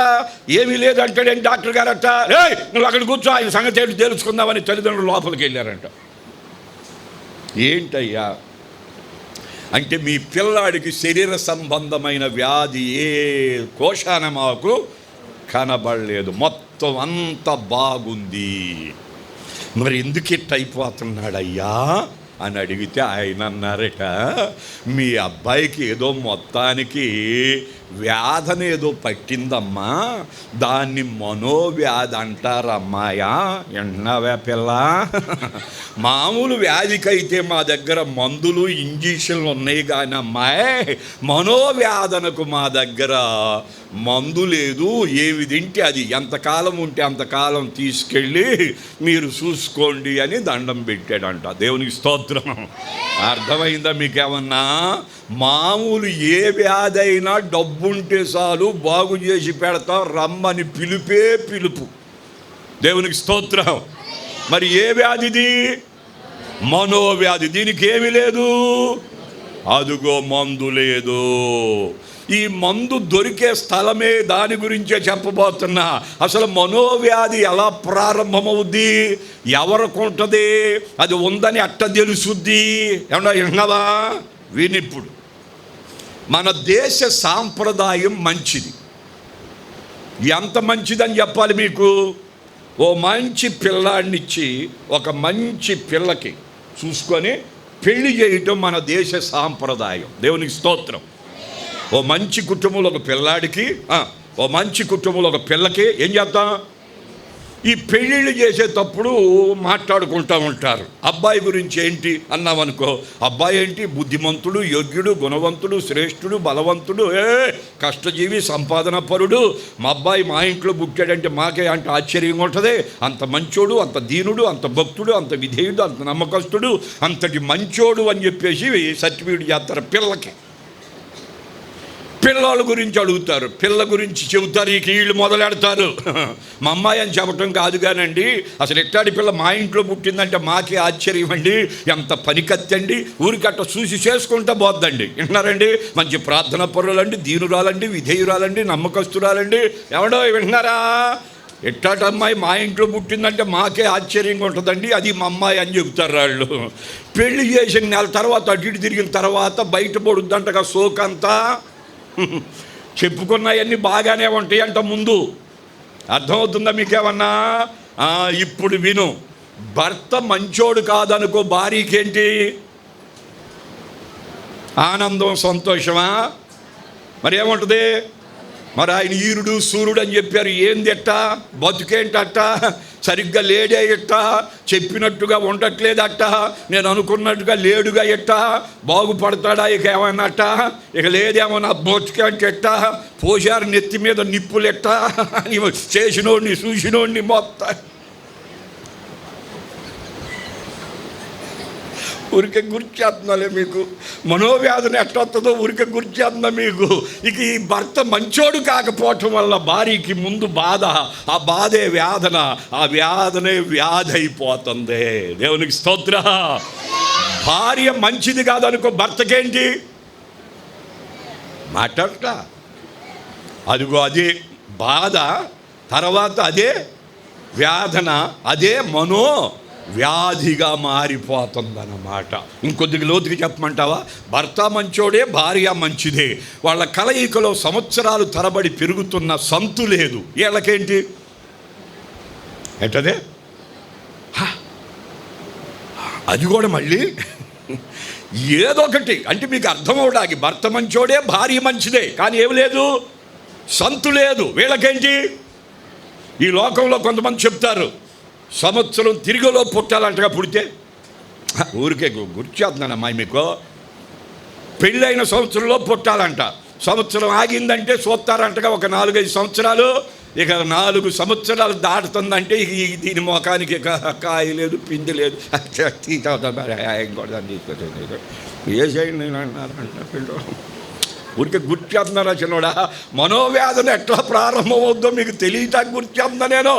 ఏమీ లేదు అంటాడేంటి డాక్టర్ గారు అట్ట, నువ్వు అక్కడ కూర్చో, ఆయన సంగతి ఏంటి తెలుసుకుందామని తల్లిదండ్రులు లోపలికి వెళ్ళారంట. ఏంటయ్యా అంటే మీ పిల్లాడికి శరీర సంబంధమైన వ్యాధి ఏ కోశాన మాకు కనబడలేదు, మొత్తం అంత బాగుంది. మరి ఎందుకు ఇట్ట అయిపోతున్నాడయ్యా అని అడిగితే ఆయన అన్నారట, మీ అబ్బాయికి ఏదో మొత్తానికి వ్యాధన ఏదో పట్టిందమ్మా, దాన్ని మనోవ్యాధి అంటారమ్మాయా. ఎన్నవే పిల్ల, మామూలు వ్యాధికైతే మా దగ్గర మందులు ఇంజక్షన్లు ఉన్నాయి కానీ అమ్మాయి, మనోవ్యాధనకు మా దగ్గర మందు లేదు. ఏవి తింటే అది, ఎంతకాలం ఉంటే అంతకాలం తీసుకెళ్ళి మీరు చూసుకోండి అని దండం పెట్టాడంట. దేవునికి స్తోత్రం. అర్థమైందా మీకేమన్నా? మామూలు ఏ వ్యాధి అయినా డబ్బుంటే చాలు బాగు చేసి పెడతాం, రమ్మని పిలుపే పిలుపు. దేవునికి స్తోత్రం. మరి ఏ వ్యాధిది? మనోవ్యాధి. దీనికి ఏమీ లేదు, అదుగో మందు లేదు. ఈ మందు దొరికే స్థలమే దాని గురించే చెప్పబోతున్నా. అసలు మనోవ్యాధి ఎలా ప్రారంభమవుద్ది, ఎవరికి ఉంటుంది, అది ఉందని అట్ట తెలుసుద్ది. ఏమన్నా విన్నావా? వినిప్పుడు మన దేశ సాంప్రదాయం మంచిది. ఎంత మంచిదని చెప్పాలి మీకు? ఓ మంచి పిల్లాడినిచ్చి ఒక మంచి పిల్లకి చూసుకొని పెళ్లి చేయటం మన దేశ సాంప్రదాయం. దేవునికి స్తోత్రం. ఓ మంచి కుటుంబంలో ఒక పిల్లాడికి, ఓ మంచి కుటుంబంలో ఒక పిల్లకి ఏం చేద్దాం, ఈ పెళ్ళిళ్ళు చేసేటప్పుడు మాట్లాడుకుంటూ ఉంటారు. అబ్బాయి గురించి ఏంటి అన్నామనుకో, అబ్బాయి ఏంటి బుద్ధిమంతుడు, యోగ్యుడు, గుణవంతుడు, శ్రేష్ఠుడు, బలవంతుడు, కష్టజీవి, సంపాదన పరుడు. మా అబ్బాయి మా ఇంట్లో పుట్టాడంటే మాకే అంటే ఆశ్చర్యంగా ఉంటుంది. అంత మంచోడు, అంత దీనుడు, అంత భక్తుడు, అంత విధేయుడు, అంత నమ్మకస్తుడు, అంతటి మంచోడు అని చెప్పేసి సర్టిఫికేట్ చేస్తారు పిల్లకి. పిల్లల గురించి అడుగుతారు, పిల్ల గురించి చెబుతారు. ఇక వీళ్ళు మొదలెడతారు. మా అమ్మాయి అని చెప్పటం కాదు కానండి, అసలు ఎట్టాడి పిల్ల మా ఇంట్లో పుట్టిందంటే మాకే ఆశ్చర్యం అండి, ఎంత పనికత్తండి, ఊరికట్ట చూసి చేసుకుంటా పోద్దండి. వింటున్నారండి? మంచి ప్రార్థన పరులండి, దీనురాలండి, విధేయురాలండి, నమ్మకస్తురాలండి. ఎవడో వింటున్నారా? ఎట్టాటి అమ్మాయి మా ఇంట్లో పుట్టిందంటే మాకే ఆశ్చర్యంగా ఉంటుందండి, అది మా అమ్మాయి అని చెబుతారు వాళ్ళు. పెళ్లి చేసిన నెల తర్వాత అటు ఇటు తిరిగిన తర్వాత బయట పడుద్దంటగా సోకంతా. చెప్పుకున్నాయన్నీ బాగానే ఉంటాయి అంట ముందు. అర్థమవుతుందా మీకేమన్నా? ఇప్పుడు విను. భర్త మంచోడు కాదనుకో, భార్యకేంటి ఆనందం, సంతోషమా? మరి ఏముంటుంది? మరి ఆయన ఈరుడు సూర్యుడు అని చెప్పారు. ఏంది ఎట్టా బతుకేంటట్ట, సరిగ్గా లేడే ఎట్ట, చెప్పినట్టుగా ఉండట్లేదట్ట, నేను అనుకున్నట్టుగా లేడుగా ఎట్ట, బాగుపడతాడా ఇక ఏమన్నట్ట, ఇక లేదేమన్నా బతుకంటే ఎట్ట, పోశారు నెత్తి మీద నిప్పులెట్ట అని చేసినోడిని చూసినోడిని మొత్తం ఊరికే గుర్చేస్తున్నాలే మీకు. మనోవ్యాధిని ఎట్టొస్తుందో ఊరికే గుర్చేస్తున్నా మీకు. ఇక ఈ భర్త మంచోడు కాకపోవటం వల్ల భార్యకి ముందు బాధ, ఆ బాధే వేదన, ఆ వేదనే వ్యాధి అయిపోతుంది. దేవునికి స్తోత్ర. భార్య మంచిది కాదనుకో, భర్తకేంటి మాట్లాడట, అదిగో అదే బాధ, తర్వాత అదే వేదన, అదే మనో వ్యాధిగా మారిపోతుందన్నమాట. ఇంకొద్దిగా లోతుగా చెప్పమంటావా? భర్త మంచోడే, భార్య మంచిదే, వాళ్ళ కలయికలో సంవత్సరాలు తరబడి పెరుగుతున్న సంతు లేదు. వీళ్ళకేంటి ఎట్టదే, అది కూడా మళ్ళీ ఏదొకటి అంటే మీకు అర్థమవడానికి. భర్త మంచోడే, భార్య మంచిదే, కానీ ఏమి లేదు, సంతు లేదు. వీళ్ళకేంటి? ఈ లోకంలో కొంతమంది చెప్తారు, సంవత్సరం తిరిగిలో పుట్టాలంటగా, పుడితే ఊరికే గుర్చేస్తున్నానమ్మా మీకు, పెళ్ళైన సంవత్సరంలో పుట్టాలంట, సంవత్సరం ఆగిందంటే చూస్తారంటగా ఒక 4-5 సంవత్సరాలు. ఇక 4 సంవత్సరాలు దాటుతుందంటే ఇక దీని మొఖానికి కాయ లేదు, పిండి లేదు, వేసేయండి అన్నారంట పిల్లలు. ఊరికే గుర్చేస్తున్నారా చిన్నోడా? మనోవ్యాధన ఎట్లా ప్రారంభమవుద్దో మీకు తెలియటానికి గుర్చేస్తున్నా నేను.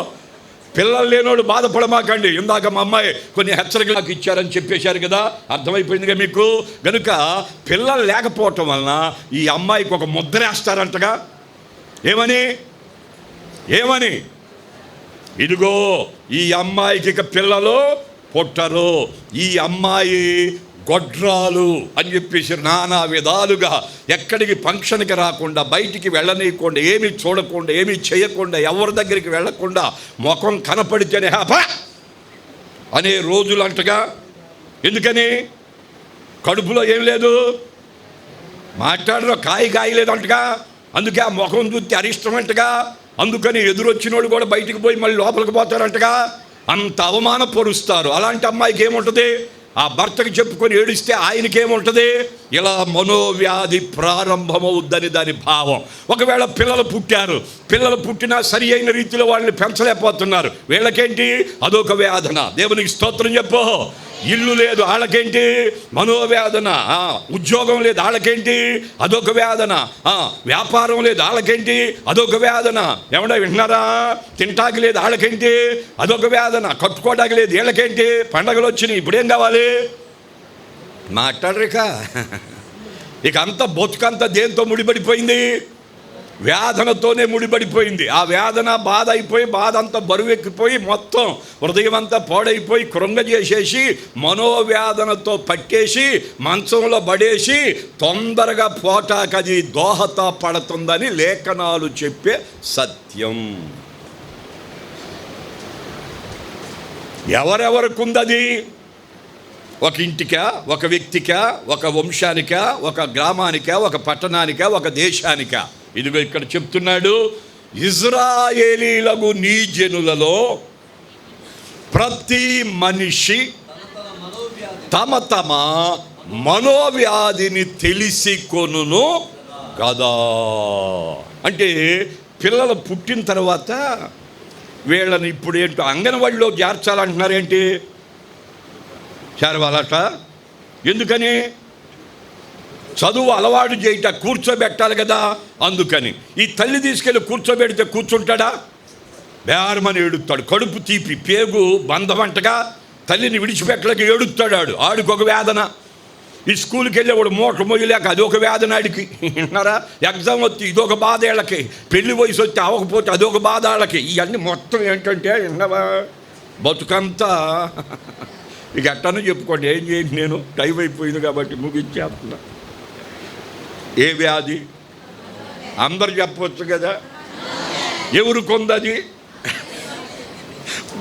పిల్లలు లేనోడు బాధపడమాకండి. ఇందాక మా అమ్మాయి కొన్ని హెచ్చరికలు నాకు ఇచ్చారని చెప్పేశారు కదా, అర్థమైపోయిందిగా మీకు. కనుక పిల్లలు లేకపోవటం వలన ఈ అమ్మాయికి ఒక ముద్ర వేస్తారంటగా. ఏమని ఇదిగో ఈ అమ్మాయికి ఇక పిల్లలు పుట్టరు, ఈ అమ్మాయి గొడ్రాలు అని చెప్పేసి నానా విధాలుగా ఎక్కడికి ఫంక్షన్కి రాకుండా, బయటికి వెళ్ళనీయకుండా, ఏమీ చూడకుండా, ఏమీ చేయకుండా, ఎవరి దగ్గరికి వెళ్ళకుండా, ముఖం కనపడితేనే హ్యాపా అనే రోజులు అంటగా. ఎందుకని? కడుపులో ఏం లేదు, మాట్లాడలో కాయ లేదంటగా. అందుకే ఆ ముఖం చూస్తే అరిష్టం అంటగా. అందుకని ఎదురొచ్చినోడు కూడా బయటికి పోయి మళ్ళీ లోపలికి పోతారంటగా. అంత అవమానపరుస్తారు. అలాంటి అమ్మాయికి ఏముంటుంది? ఆ భర్తకి చెప్పుకొని ఏడిస్తే ఆయనకేముంటుంది? ఇలా మనోవ్యాధి ప్రారంభమవుద్దని దాని భావం. ఒకవేళ పిల్లలు పుట్టినా సరి అయిన రీతిలో వాళ్ళని పెంచలేకపోతున్నారు. వీళ్ళకేంటి? అదొక వేదన. దేవునికి స్తోత్రం చెప్పు. ఇల్లు లేదు, వాళ్ళకేంటి? మనోవేదన. ఉద్యోగం లేదు, వాళ్ళకేంటి? అదొక వేదన. వ్యాపారం లేదు, వాళ్ళకేంటి? అదొక వేదన. ఏమన్నా వింటున్నారా? తింటాకి లేదు, వాళ్ళకేంటి? అదొక వేదన. కట్టుకోవడానికి లేదు, వీళ్ళకేంటి? పండగలు వచ్చినాయి, ఇప్పుడేం కావాలి? మాట్లాడరిక. ఇక అంత బతుకంతా దేంతో ముడిపడిపోయింది? వేదనతోనే ముడిపడిపోయింది. ఆ వేదన బాధ అయిపోయి, బాధ అంతా బరువెక్కిపోయి, మొత్తం హృదయం అంతా పాడైపోయి కృంగజేసేసి, మనోవేదనతో పట్టేసి, మంచంలో పడేసి, తొందరగా పోటాకది దోహత పడుతుందని లేఖనాలు చెప్పే సత్యం. ఎవరెవరికి ఉందది? ఒక ఇంటికా, ఒక వ్యక్తికా, ఒక వంశానికా, ఒక గ్రామానికా, ఒక పట్టణానికా, ఒక దేశానికా? ఇదిగో ఇక్కడ చెప్తున్నాడు, ఇజ్రాయేలీలకు నీ జనులలో ప్రతి మనిషి తమ తమ మనోవ్యాధిని తెలిసి కొనును కదా. అంటే పిల్లలు పుట్టిన తర్వాత వీళ్ళని ఇప్పుడు ఏంటో అంగన్వాడిలో చేర్చాలంటున్నారేంటి? చేరవాలట. ఎందుకని? చదువు అలవాటు చేయట, కూర్చోబెట్టాలి కదా. అందుకని ఈ తల్లి తీసుకెళ్ళి కూర్చోబెడితే కూర్చుంటాడా? బేరమని ఏడుస్తాడు. కడుపు తీపి, పేగు బంధమంటగా తల్లిని విడిచిపెట్టలేక ఏడుస్తాడు. ఆడికొక వేదన. ఈ స్కూల్కి వెళ్ళేవాడు మోటార్ మొయ్యలేక అదొక వేదన ఆడికి. విన్నారా? ఎగ్జామ్ వచ్చి ఇదొక బాధ వాళ్ళకి, పెళ్లి వయసు వచ్చి అవ్వకపోతే అదొక బాధ వాళ్ళకి. ఇవన్నీ మొత్తం ఏంటంటే విన్నావా, బతుకంతా ఇక ఎట్టనో చెప్పుకోండి. ఏం చేయండి, నేను టైం అయిపోయింది కాబట్టి ముగించేస్తున్నా. ఏ వ్యాధి? అందరు చెప్పవచ్చు కదా. ఎవరు కొందది?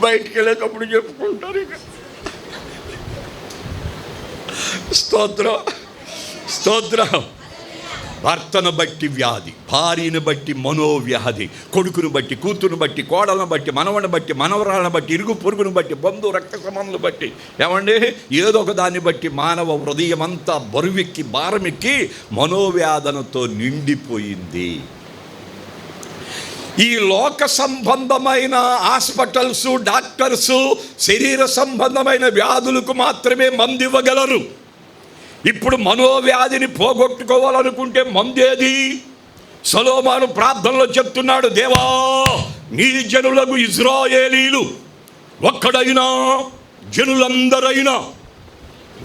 బయటికి వెళ్ళేటప్పుడు చెప్పుకుంటారు. ఇక స్తోత్రం. భర్తను బట్టి వ్యాధి, భార్యను బట్టి మనోవ్యాధి, కొడుకును బట్టి, కూతురును బట్టి, కోడలను బట్టి, మనవని బట్టి, మనవరాలను బట్టి, ఇరుగు పొరుగును బట్టి, బంధు రక్త సంబంధాలను బట్టి, ఏమండి ఏదో ఒక దాన్ని బట్టి మానవ హృదయం అంతా బరువెక్కి భారమెక్కి మనోవ్యాధనతో నిండిపోయింది. ఈ లోక సంబంధమైన హాస్పిటల్స్, డాక్టర్స్ శరీర సంబంధమైన వ్యాధులకు మాత్రమే మందు ఇవ్వగలరు. ఇప్పుడు మనోవ్యాధిని పోగొట్టుకోవాలనుకుంటే మందేది? సొలొమోను ప్రార్థనలో చెప్తున్నాడు, దేవా నీ జనులకు ఇజ్రాయేలీలు ఒక్కడైనా జనులందరైనా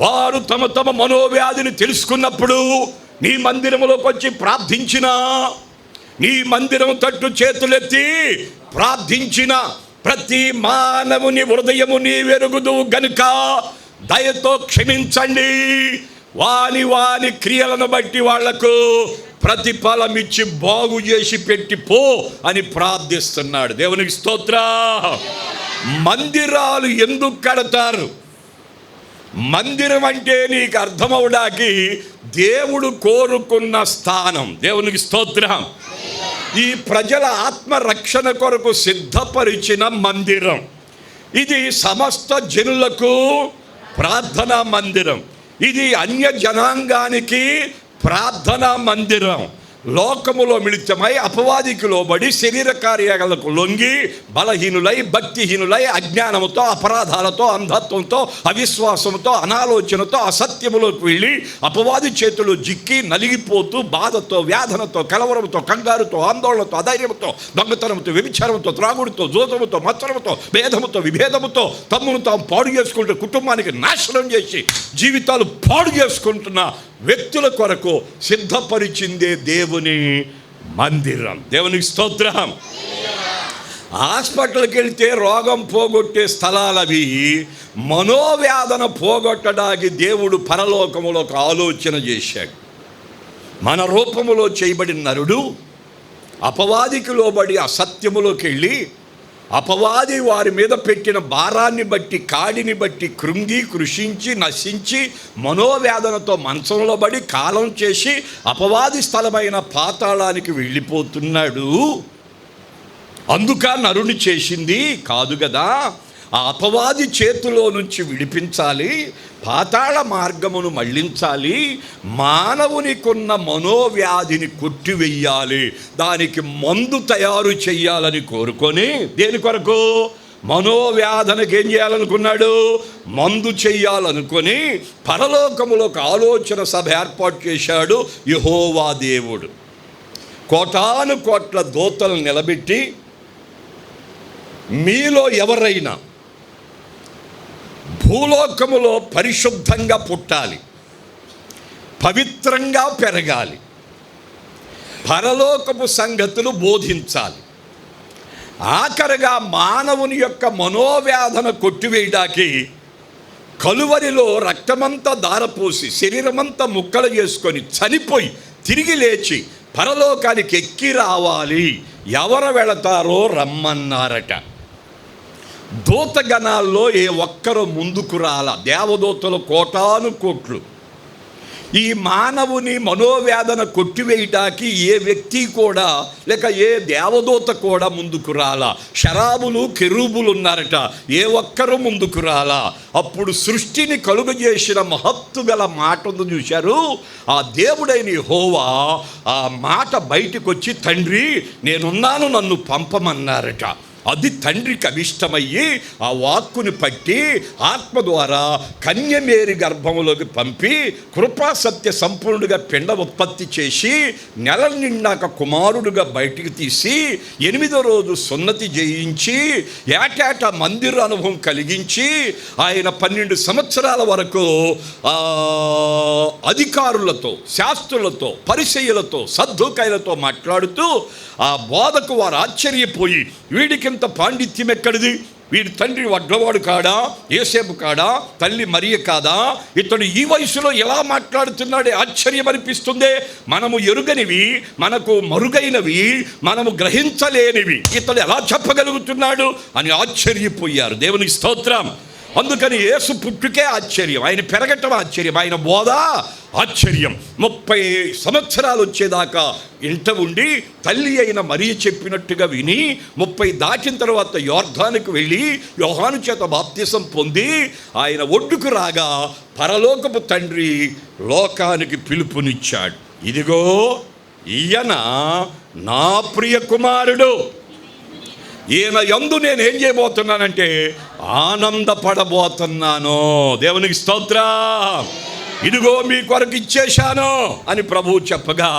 వారు తమ తమ మనోవ్యాధిని తెలుసుకున్నప్పుడు నీ మందిరంలోకి వచ్చి ప్రార్థించిన, నీ మందిరం తట్టు చేతులెత్తి ప్రార్థించిన ప్రతి మానవుని హృదయము నీ వెరుగుదు గనుక దయతో క్షమించండి, వాని క్రియలను బట్టి వాళ్లకు ప్రతిఫలం ఇచ్చి బాగు చేసి పెట్టి పో అని ప్రార్థిస్తున్నాడు. దేవునికి స్తోత్రం. మందిరాలు ఎందుకు కడతారు? మందిరం అంటే నీకు అర్థమవడానికి దేవుడు కోరుకున్న స్థానం. దేవునికి స్తోత్రం. ఈ ప్రజల ఆత్మరక్షణ కొరకు సిద్ధపరిచిన మందిరం ఇది. సమస్త జనులకు ప్రార్థనా మందిరం ఇది. అన్య జనాంగానికి ప్రార్థనా మందిరం. లోకములో మిళితమై అపవాదికి లోబడి శరీర కార్యాలకు లొంగి బలహీనులై, భక్తిహీనులై, అజ్ఞానంతో, అపరాధాలతో, అంధత్వంతో, అవిశ్వాసంతో, అనాలోచనతో, అసత్యములోకి వెళ్ళి అపవాది చేతులు జిక్కి నలిగిపోతూ బాధతో, వ్యాధనతో, కలవరంతో, కంగారుతో, ఆందోళనతో, అధైర్యంతో, దొంగతనంతో, వ్యభిచారంతో, త్రాగుడితో, జోదముతో, మత్సరముతో, భేదముతో, విభేదముతో తమ్మును తాము పాడు చేసుకుంటూ కుటుంబానికి నాశనం చేసి జీవితాలు పాడు చేసుకుంటున్న వ్యక్తుల కొరకు సిద్ధపరిచిందే దేవుని మందిరం. దేవునికి స్తోత్రం. హాస్పిటల్కి వెళ్తే రోగం పోగొట్టే స్థలాలవి. మనోవేదన పోగొట్టడానికి దేవుడు పరలోకములో ఒక ఆలోచన చేశాడు. మన రూపములో చేయబడిన నరుడు అపవాదికి లోబడి అసత్యములోకి వెళ్ళి అపవాది వారి మీద పెట్టిన భారాన్ని బట్టి, కాడిని బట్టి కృంగి కృషించి నశించి మనోవేదనతో మంచంలో పడి కాలం చేసి అపవాది స్థలమైన పాతాళానికి వెళ్ళిపోతున్నాడు. అందుక నరుని చేసింది కాదు కదా, ఆ అపవాది చేతిలో నుంచి విడిపించాలి, పాతాళ మార్గమును మళ్ళించాలి, మానవునికున్న మనోవ్యాధిని కొట్టివెయ్యాలి, దానికి మందు తయారు చెయ్యాలని కోరుకొని, దేని కొరకు? మనోవ్యాధనకి ఏం చేయాలనుకున్నాడు? మందు చెయ్యాలనుకొని పరలోకములో ఒక ఆలోచన సభ ఏర్పాటు చేశాడు యెహోవా దేవుడు. కోటాను కోట్ల దూతలు నిలబెట్టి, మీలో ఎవరైనా భూలోకములో పరిశుద్ధంగా పుట్టాలి, పవిత్రంగా పెరగాలి, పరలోకపు సంగతులు బోధించాలి, ఆఖరిగా మానవుని యొక్క మనోవ్యాధన కొట్టివేయడానికి కలువరిలో రక్తమంతా దారపోసి శరీరమంతా ముక్కలు చేసుకొని చనిపోయి తిరిగి లేచి పరలోకానికి ఎక్కి రావాలి. ఎవరు వెళతారో రమ్మన్నారట. దూతగణాల్లో ఏ ఒక్కరూ ముందుకు రాల. దేవదూతలు కోటాను కోట్లు. ఈ మానవుని మనోవేదన కొట్టివేయటానికి ఏ వ్యక్తి కూడా లేక ఏ దేవదూత కూడా ముందుకు రాలా. శరాబులు కెరూబులు ఉన్నారట, ఏ ఒక్కరూ ముందుకు రాలా. అప్పుడు సృష్టిని కలుగజేసిన మహత్తు గల మాటను చూశారు. ఆ దేవుడైన యెహోవా ఆ మాట బయటికి వచ్చి, తండ్రి నేనున్నాను, నన్ను పంపమన్నారట. అది తండ్రికి అభిష్టమయ్యి ఆ వాక్కుని పట్టి ఆత్మ ద్వారా కన్యమేరి గర్భములోకి పంపి కృపా సత్య సంపూర్ణుడిగా పిండ ఉత్పత్తి చేసి నెల నిండాక కుమారుడుగా బయటికి తీసి 8వ రోజు సున్నతి చేయించి ఏటేటా మందిర అనుభవం కలిగించి ఆయన 12 సంవత్సరాల వరకు అధికారులతో, శాస్త్రులతో, పరిసయ్యులతో, సద్దూకాయలతో మాట్లాడుతూ ఆ బోధకు వారు ఆశ్చర్యపోయి, వీడికింత పాండిత్యం ఎక్కడిది? వీడి తండ్రి వడ్లవాడు కాడా? యోసేపు కాడా? తల్లి మరియ కాదా? ఇతడు ఈ వయసులో ఎలా మాట్లాడుతున్నాడే ఆశ్చర్యం అనిపిస్తుంది. మనము ఎరుగనివి, మనకు మరుగైనవి, మనము గ్రహించలేనివి ఇతడు ఎలా చెప్పగలుగుతున్నాడు అని ఆశ్చర్యపోయారు. దేవునికి స్తోత్రం. అందుకని యేసు పుట్టుకే ఆశ్చర్యం, ఆయన పెరగటం ఆశ్చర్యం, ఆయన బోధ ఆశ్చర్యం. 30 సంవత్సరాలు వచ్చేదాకా ఇంట ఉండి తల్లి అయిన మరియ చెప్పినట్టుగా విని 30 దాటిన తర్వాత యోర్దానుకు వెళ్ళి యోహాను చేత బాప్తిసం పొంది ఆయన ఒడ్డుకు రాగా పరలోకపు తండ్రి లోకానికి పిలుపునిచ్చాడు. ఇదిగో ఈయన నా ప్రియ కుమారుడు, ఈయన యందు నేను ఏం చేయబోతున్నానంటే ఆనందపడబోతున్నాను. దేవునికి స్తోత్రం. ఇదిగో మీ కొరకు ఇచ్చేశాను అని ప్రభువు చెప్పగా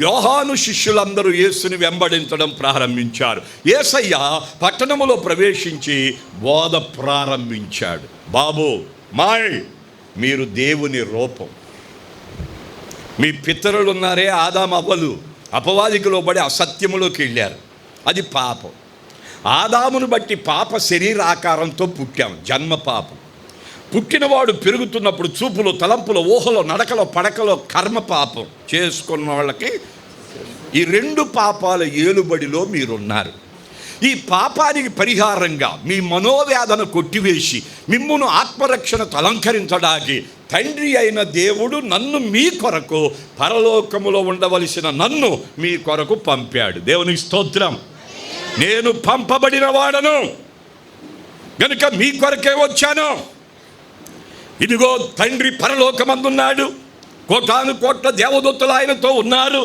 యోహాను శిష్యులందరూ యేసుని వెంబడించడం ప్రారంభించారు. యేసయ్య పట్టణములో ప్రవేశించి బోధ ప్రారంభించాడు. బాబు మీరు దేవుని రూపం. మీ పితరులు ఉన్నారే ఆదాము అవ్వలు, అపవాదికి లోబడి అసత్యములోకి వెళ్ళారు. అది పాపం. ఆదామును బట్టి పాప శరీరాకారంతో పుట్టాం, జన్మ పాపం. పుట్టినవాడు పెరుగుతున్నప్పుడు చూపులో, తలంపులో, ఊహలో, నడకలో, పడకలో కర్మ పాపం చేసుకున్న వాళ్ళకి ఈ 2 పాపాల ఏలుబడిలో మీరున్నారు. ఈ పాపానికి పరిహారంగా మీ మనోవేదన కొట్టివేసి మిమ్మును ఆత్మరక్షణతో అలంకరించడానికి తండ్రి అయిన దేవుడు నన్ను మీ కొరకు, పరలోకములో ఉండవలసిన నన్ను మీ కొరకు పంపాడు. దేవునికి స్తోత్రం. నేను పంపబడిన వాడను గనుక మీ కొరకే వచ్చాను. ఇదిగో తండ్రి పరలోకమందున్నాడు, కోటాను కోట్ల దేవదూతలు ఆయనతో ఉన్నారు,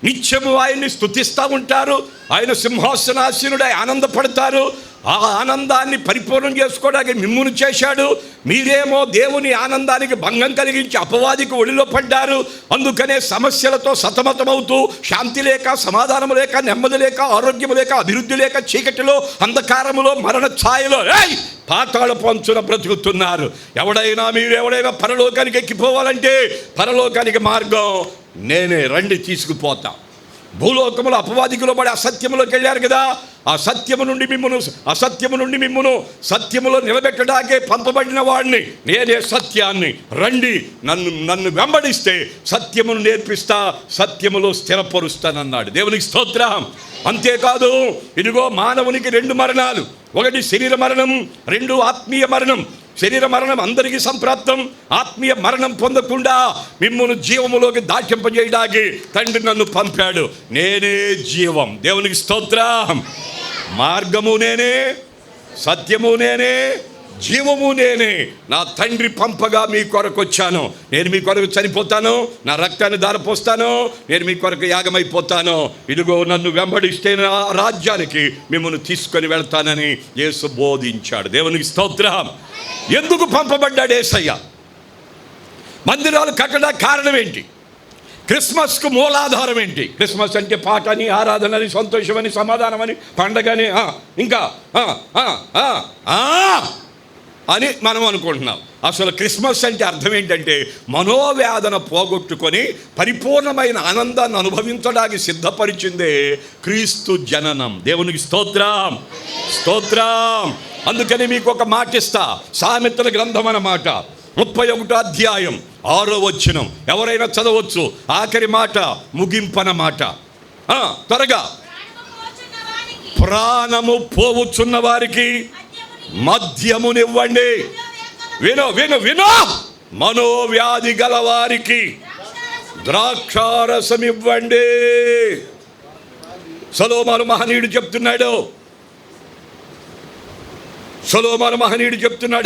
నిత్యము ఆయన్ని స్తుతిస్తూ ఉంటారు. ఆయన సింహాసనాసీనుడై ఆనందపడతారు. ఆ ఆనందాన్ని పరిపూర్ణం చేసుకోవడానికి మిమ్మును చేశాడు. మీరేమో దేవుని ఆనందానికి భంగం కలిగించి అపవాదికి ఒడిలో పడ్డారు. అందుకనే సమస్యలతో సతమతమవుతూ శాంతి లేక, సమాధానం లేక, నెమ్మది లేక, ఆరోగ్యం లేక, అభివృద్ధి లేక, చీకటిలో, అంధకారములో, మరణ ఛాయలో పాతాళ పంచున బ్రతుకుతున్నారు. ఎవడైనా పరలోకానికి ఎక్కిపోవాలంటే పరలోకానికి మార్గం నేనే, రండి తీసుకుపోతా. భూలోకములో అపవాదికులో పడి అసత్యములోకి వెళ్ళారు కదా, ఆ సత్యము నుండి మిమ్మును సత్యములో నిలబెట్టడానికే పంపబడిన వాడిని, నేనే సత్యాన్ని, రండి నన్ను వెంబడిస్తే సత్యమును నేర్పిస్తా, సత్యములో స్థిరపరుస్తానన్నాడు. దేవునికి స్తోత్రం. అంతేకాదు, ఇదిగో మానవునికి 2 మరణాలు, ఒకటి శరీర మరణం, 2 ఆత్మీయ మరణం. శరీర మరణం అందరికీ సంప్రాప్తం. ఆత్మీయ మరణం పొందకుండా మిమ్మును జీవములోకి దాటింపజేయడానికి తండ్రి నన్ను పంపాడు. నేనే జీవం. దేవునికి స్తోత్రం. మార్గము నేనే, సత్యము నేనే, జీవము నేనే. నా తండ్రి పంపగా మీ కొరకు వచ్చాను. నేను మీ కొరకు చనిపోతాను, నా రక్తాన్ని ధారపోస్తాను, నేను మీ కొరకు యాగమైపోతాను. ఇదిగో నన్ను వెంబడిస్తే నా రాజ్యానికి మిమ్మల్ని తీసుకొని వెళ్తానని యేసు బోధించాడు. దేవునికి స్తోత్రం. ఎందుకు పంపబడ్డాడు యేసయ్య? మందిరాలు కట్టడానికి కారణం ఏంటి? క్రిస్మస్కు మూలాధారం ఏంటి? క్రిస్మస్ అంటే పాటని, ఆరాధనని, సంతోషమని, సమాధానమని, పండగని, ఇంకా అని మనం అనుకుంటున్నాం. అసలు క్రిస్మస్ అంటే అర్థం ఏంటంటే మనోవేదన పోగొట్టుకొని పరిపూర్ణమైన ఆనందాన్ని అనుభవించడానికి సిద్ధపరిచిందే క్రీస్తు జననం. దేవునికి స్తోత్రం, స్తోత్రం. అందుకని మీకు ఒక మాట ఇస్తా. సామెతల గ్రంథం అన్నమాట 31వ అధ్యాయం 6వ వచనం ఎవరైనా చదవచ్చు. ఆఖరి మాట ముగింపన మాట. త్వరగా. ప్రాణము పోవుచున్న వారికి మద్యమునివ్వండి. విను. మనోవ్యాధి గల వారికి ద్రాక్షారసం ఇవ్వండి. సొలొమోను మహనీయుడు చెప్తున్నాడు.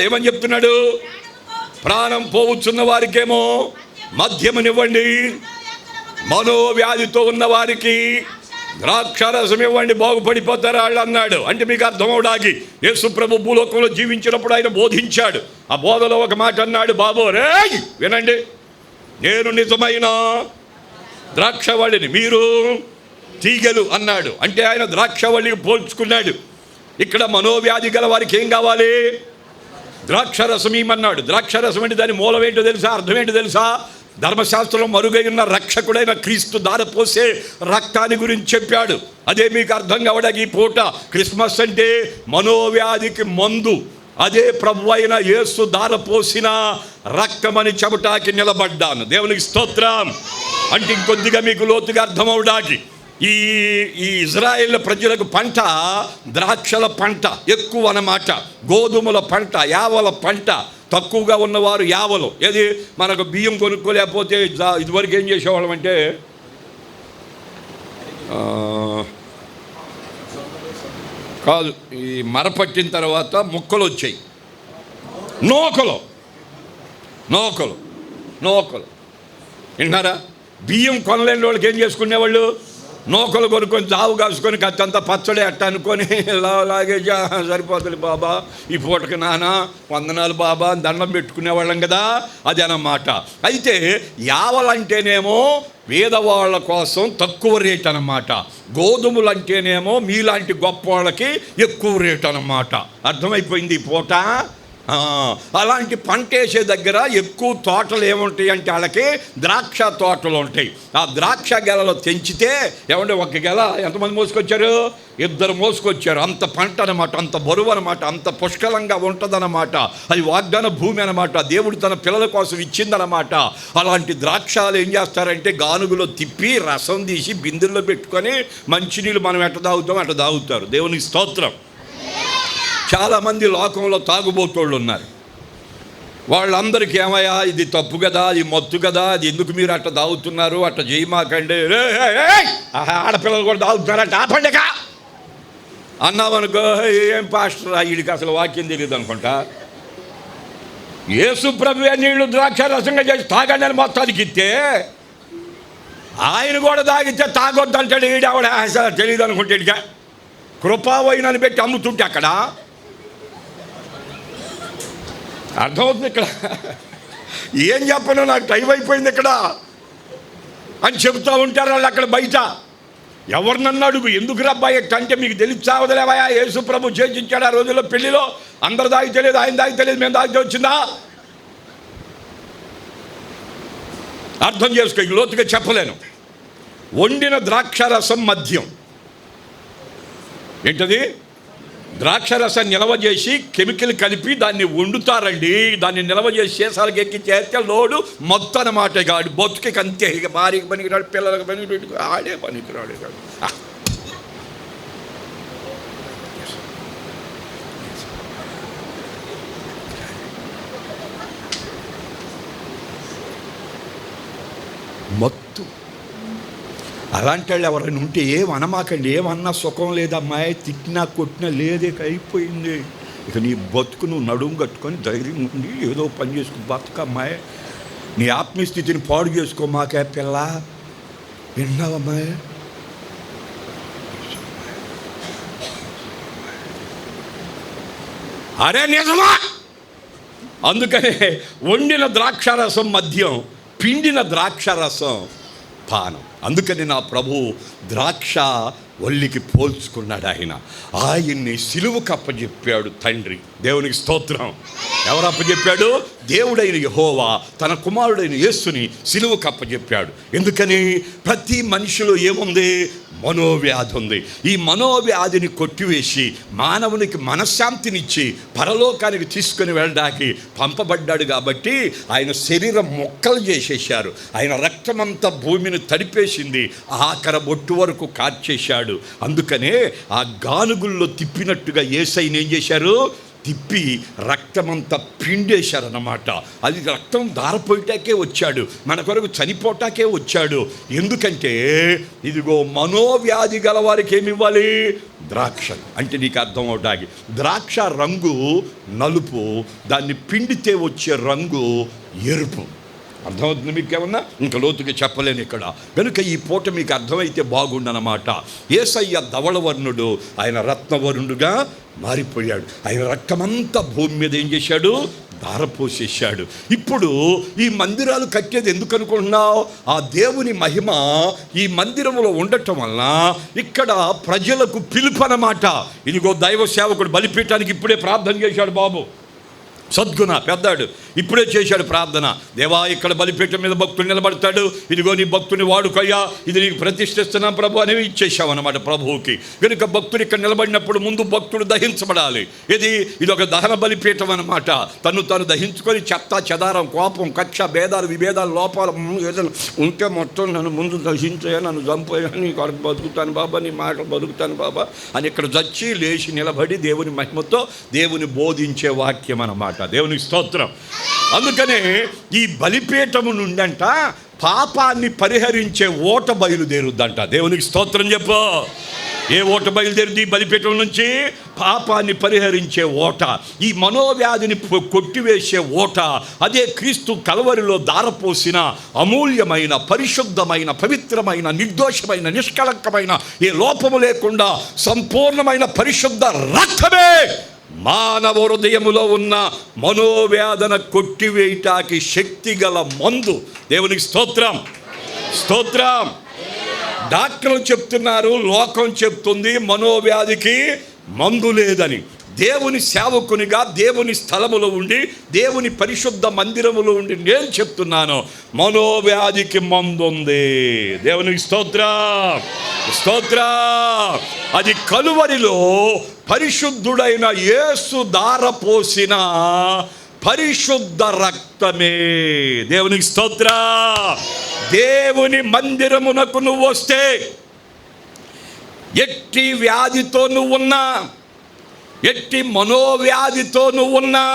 ఏమని చెప్తున్నాడు? ప్రాణం పోవచ్చున్న వారికేమో మద్యమునివ్వండి, మనోవ్యాధితో ఉన్న వారికి ద్రాక్షారసం ఇవ్వండి, బాగుపడిపోతారు వాళ్ళు అన్నాడు. అంటే మీకు అర్థమవడానికి యేసు ప్రభు భూలోకంలో జీవించినప్పుడు ఆయన బోధించాడు. ఆ బోధలో ఒక మాట అన్నాడు, బాబు రే వినండి, నేను నిజమైన ద్రాక్షవల్లిని, మీరు తీగలు అన్నాడు. అంటే ఆయన ద్రాక్షవల్లికి పోల్చుకున్నాడు. ఇక్కడ మనోవ్యాధి గల వారికి ఏం కావాలి? ద్రాక్షరసం ఇమ్మన్నాడు. ద్రాక్షరసం అంటే దాని మూలం ఏంటో తెలుసా? అర్థం ఏంటో తెలుసా? ధర్మశాస్త్రం మరుగై ఉన్న రక్షకుడైన క్రీస్తు ధారపోసే రక్తాన్ని గురించి చెప్పాడు. అదే మీకు అర్థం కావడానికి ఈ పూట క్రిస్మస్ అంటే మనోవ్యాధికి మందు. అదే ప్రభు అయిన యేసు ధారపోసిన రక్తమని చెబుటాకి నిలబడ్డాను. దేవునికి స్తోత్రం. అంటే ఇంకొద్దిగా మీకు లోతుగా అర్థమవడానికి, ఈ ఇజ్రాయేల్ ప్రజలకు పంట ద్రాక్షల పంట ఎక్కువ అన్నమాట, గోధుమల పంట, యావల పంట తక్కువగా ఉన్నవారు యావలు. ఏది మనకు బియ్యం కొనుక్కోలేకపోతే ఇదివరకు ఏం చేసేవాళ్ళం అంటే కాదు, ఈ మరపట్టిన తర్వాత ముక్కలు వచ్చాయి, నూకలు వింటున్నారా? బియ్యం కొనలేని వాళ్ళకి ఏం చేసుకునేవాళ్ళు? నూకలు కొనుక్కొని జావు కాసుకొని కత్తంతా పచ్చడి అట్ట అనుకొని లాగే సరిపోతుంది బాబా, ఈ పూటకి నాన్న వందనాలు బాబా అని దండం పెట్టుకునేవాళ్ళం కదా. అది అన్నమాట. అయితే యావలంటేనేమో పేదవాళ్ళ కోసం తక్కువ రేట్ అన్నమాట, గోధుమలు అంటేనేమో మీలాంటి గొప్ప వాళ్ళకి ఎక్కువ రేట్ అన్నమాట. అర్థమైపోయింది ఈ పూట. అలాంటి పంట వేసే దగ్గర ఎక్కువ తోటలు ఏముంటాయి అంటే వాళ్ళకి ద్రాక్ష తోటలు ఉంటాయి. ఆ ద్రాక్ష గెలలో తెంచితే ఏమంటే ఒక గెల ఎంతమంది మోసుకొచ్చారు? 2 మోసుకొచ్చారు. అంత పంట అనమాట, అంత బరువు అనమాట, అంత పుష్కలంగా ఉంటుందన్నమాట. అది వాగ్దాన భూమి అనమాట, దేవుడు తన పిల్లల కోసం ఇచ్చిందనమాట. అలాంటి ద్రాక్షాలు ఏం చేస్తారంటే గానుగులో తిప్పి రసం తీసి బిందెల్లో పెట్టుకొని మంచినీళ్ళు మనం ఎట్ట తాగుతారు. దేవునికి స్తోత్రం. చాలామంది లోకంలో తాగుబోతోళ్ళు ఉన్నారు. వాళ్ళందరికీ ఏమయ్యా ఇది తప్పు కదా, ఇది మత్తు కదా, అది ఎందుకు మీరు అట్ట తాగుతున్నారు, అట్ట చేయమాకండి, ఆడపిల్లలు కూడా తాగుతున్నారట ఆ పండుగ అన్నామనుకో, ఏం పాస్టర్ వీడికి అసలు వాక్యం తెలియదు అనుకుంటా. యేసు ప్రభువే నీళ్లు ద్రాక్ష రసంగా చేసి తాగండి అని మొత్తానికి ఇస్తే ఆయన కూడా తాగితే తాగొద్దు అంటాడు. ఈడావిడ తెలియదు అనుకుంటే ఇక కృపావైనని పెట్టి అమ్ముతుంటే అక్కడ అర్థమవుతుంది. ఇక్కడ ఏం చెప్పను, నాకు టైం అయిపోయింది ఇక్కడ అని చెబుతూ ఉంటారు వాళ్ళు అక్కడ బయట. ఎవరినన్నా అడుగు, ఎందుకు రబ్బాయి అంటే మీకు తెలిసావదలేవా, యేసు ప్రభు చేయించాడు ఆ రోజుల్లో పెళ్లిలో. అందరు దాగి తెలియదు, ఆయన దాగి తెలియదు, మేము దాగితే వచ్చిందా? అర్థం చేసుకో, లోతుగా చెప్పలేను. వండిన ద్రాక్షారసం మద్యం. ఏంటది? ద్రాక్షరసం నిల్వ చేసి కెమికల్ కలిపి దాన్ని వండుతారండి. దాన్ని నిల్వ చేసి సీసాలకు ఎక్కి చేస్తే లోడు మొత్తం అన్నమాట. కాడు బతుకి అంతే. ఇక భార్యకి పనికిరాడు, పిల్లలకు పనికిరాడు, ఆడే పనికిరాడు కాడు. మత్తు. అలాంటి వాళ్ళు ఎవరైనా ఉంటే ఏమనమాకండి. ఏమన్నా సుఖం లేదమ్మాయి, తిట్టినా కొట్టినా లేదే, అయిపోయింది. ఇక నీ బతుకు నువ్వు నడుము కట్టుకొని ధైర్యం ఉండి ఏదో పని చేసుకో, బతుకమ్మాయి. నీ ఆత్మీయస్థితిని పాడు చేసుకోమాకే పిల్ల. విన్నావమ్మాయి? అరే నిజమా? అందుకనే వండిన ద్రాక్షారసం మద్యం, పిండిన ద్రాక్షారసం పానం. అందుకని నా ప్రభు ద్రాక్ష వల్లికి పోల్చుకున్నాడు. ఆయన్ని సిలువకు అప్పచెప్పాడు తండ్రి. దేవునికి స్తోత్రం. ఎవరు అప్పచెప్పాడు? దేవుడైన యెహోవా తన కుమారుడైన యేసుని సిలువకు అప్పచెప్పాడు. ఎందుకని? ప్రతి మనిషిలో ఏముంది? మనోవ్యాధి ఉంది. ఈ మనోవ్యాధిని కొట్టివేసి మానవునికి మనశ్శాంతినిచ్చి పరలోకానికి తీసుకుని వెళ్ళడానికి పంపబడ్డాడు. కాబట్టి ఆయన శరీరం మొక్కలు చేసేశారు. ఆయన రక్తమంతా భూమిని తడిపేసింది, ఆఖరి బొట్టు వరకు కార్చేశాడు. అందుకనే ఆ గానుగుల్లో తిప్పినట్టుగా యేసయ్యని ఏం చేశారు? తిప్పి రక్తమంతా పిండేశారన్నమాట. అది రక్తం దారపోయటాకే వచ్చాడు, మన కొరకు చనిపోటాకే వచ్చాడు. ఎందుకంటే ఇదిగో మనోవ్యాధి గల వారికి ఏమి ఇవ్వాలి? ద్రాక్ష. అంటే నీకు అర్థం అవటానికి, ద్రాక్ష రంగు నలుపు, దాన్ని పిండితే వచ్చే రంగు ఎరుపు. అర్థమవుతుంది మీకు? ఏమన్నా ఇంకా లోతుగా చెప్పలేను ఇక్కడ. కనుక ఈ పూట మీకు అర్థమైతే బాగుండనమాట. యేసయ్య ధవళవర్ణుడు, ఆయన రత్నవర్ణుడుగా మారిపోయాడు. ఆయన రక్తమంతా భూమి మీద ఏం చేశాడు? ధారపోసేశాడు. ఇప్పుడు ఈ మందిరాలు కట్టేది ఎందుకు అనుకుంటున్నావు? ఆ దేవుని మహిమ ఈ మందిరంలో ఉండటం వలన ఇక్కడ ప్రజలకు పిలుపు అన్నమాట. ఇదిగో దైవ సేవకుడు బలిపీఠానికి ఇప్పుడే ప్రార్థన చేశాడు బాబు సద్గుణ పెద్దాడు. ఇప్పుడే చేశాడు ప్రార్థన. దేవా, ఇక్కడ బలిపీఠం మీద భక్తుడు నిలబడతాడు, ఇదిగో నీ భక్తుని వాడుకయ్యా, ఇది నీకు ప్రతిష్ఠిస్తున్నాం ప్రభు అనేవి ఇచ్చేసావు అన్నమాట ప్రభువుకి. కనుక భక్తుడు ఇక్కడ నిలబడినప్పుడు ముందు భక్తుడు దహించబడాలి. ఇది ఒక దహన బలిపీఠం అన్నమాట. తను దహించుకొని చెత్త చెదారం, కోపం, కక్ష, భేదాలు, విభేదాలు, లోపాలు ఏదైనా ఉంటే మొత్తం నన్ను ముందు దహించా, నన్ను చంపోయా, నీ కొరకు బతుకుతాను బాబా, నీ మాటలు బతుకుతాను బాబా అని ఇక్కడ చచ్చి లేచి నిలబడి దేవుని మహిమతో దేవుని బోధించే వాక్యం అన్నమాట. దేవునికి స్తోత్రం. అందుకనే ఈ బలిపీఠము నుండంట పాపాన్ని పరిహరించే ఓట బయలుదేరుద్దంట. దేవునికి స్తోత్రం చెప్పు. ఏ ఓట బయలుదేరుద్ది? బలిపీఠం నుంచి పాపాన్ని పరిహరించే ఓట, ఈ మనోవ్యాధిని కొట్టివేసే ఓట. అదే క్రీస్తు కలవరిలో దారపోసిన అమూల్యమైన, పరిశుద్ధమైన, పవిత్రమైన, నిర్దోషమైన, నిష్కళంకమైన, ఏ లోపము లేకుండా సంపూర్ణమైన పరిశుద్ధ రక్తమే మానవ హృదయములో ఉన్న మనోవేదన కొట్టివేయటానికి శక్తి గల మందు. దేవునికి స్తోత్రం, స్తోత్రం. డాక్టర్లు చెప్తున్నారు, లోకం చెప్తుంది మనోవ్యాధికి మందు లేదని. దేవుని సేవకునిగా దేవుని స్థలములో ఉండి, దేవుని పరిశుద్ధ మందిరములో ఉండి నేను చెప్తున్నాను, మనోవ్యాధికి మందు ఉంది. దేవునికి స్తోత్రం, స్తోత్రం. అది కలువరిలో పరిశుద్ధుడైన యేసు దారపోసిన పరిశుద్ధ రక్తమే. దేవునికి స్తోత్రం. దేవుని మందిరమునకు నువ్వు వస్తే, ఎట్టి వ్యాధితో నువ్వున్నా, ఎట్టి మనోవ్యాధితో నువ్వున్నా,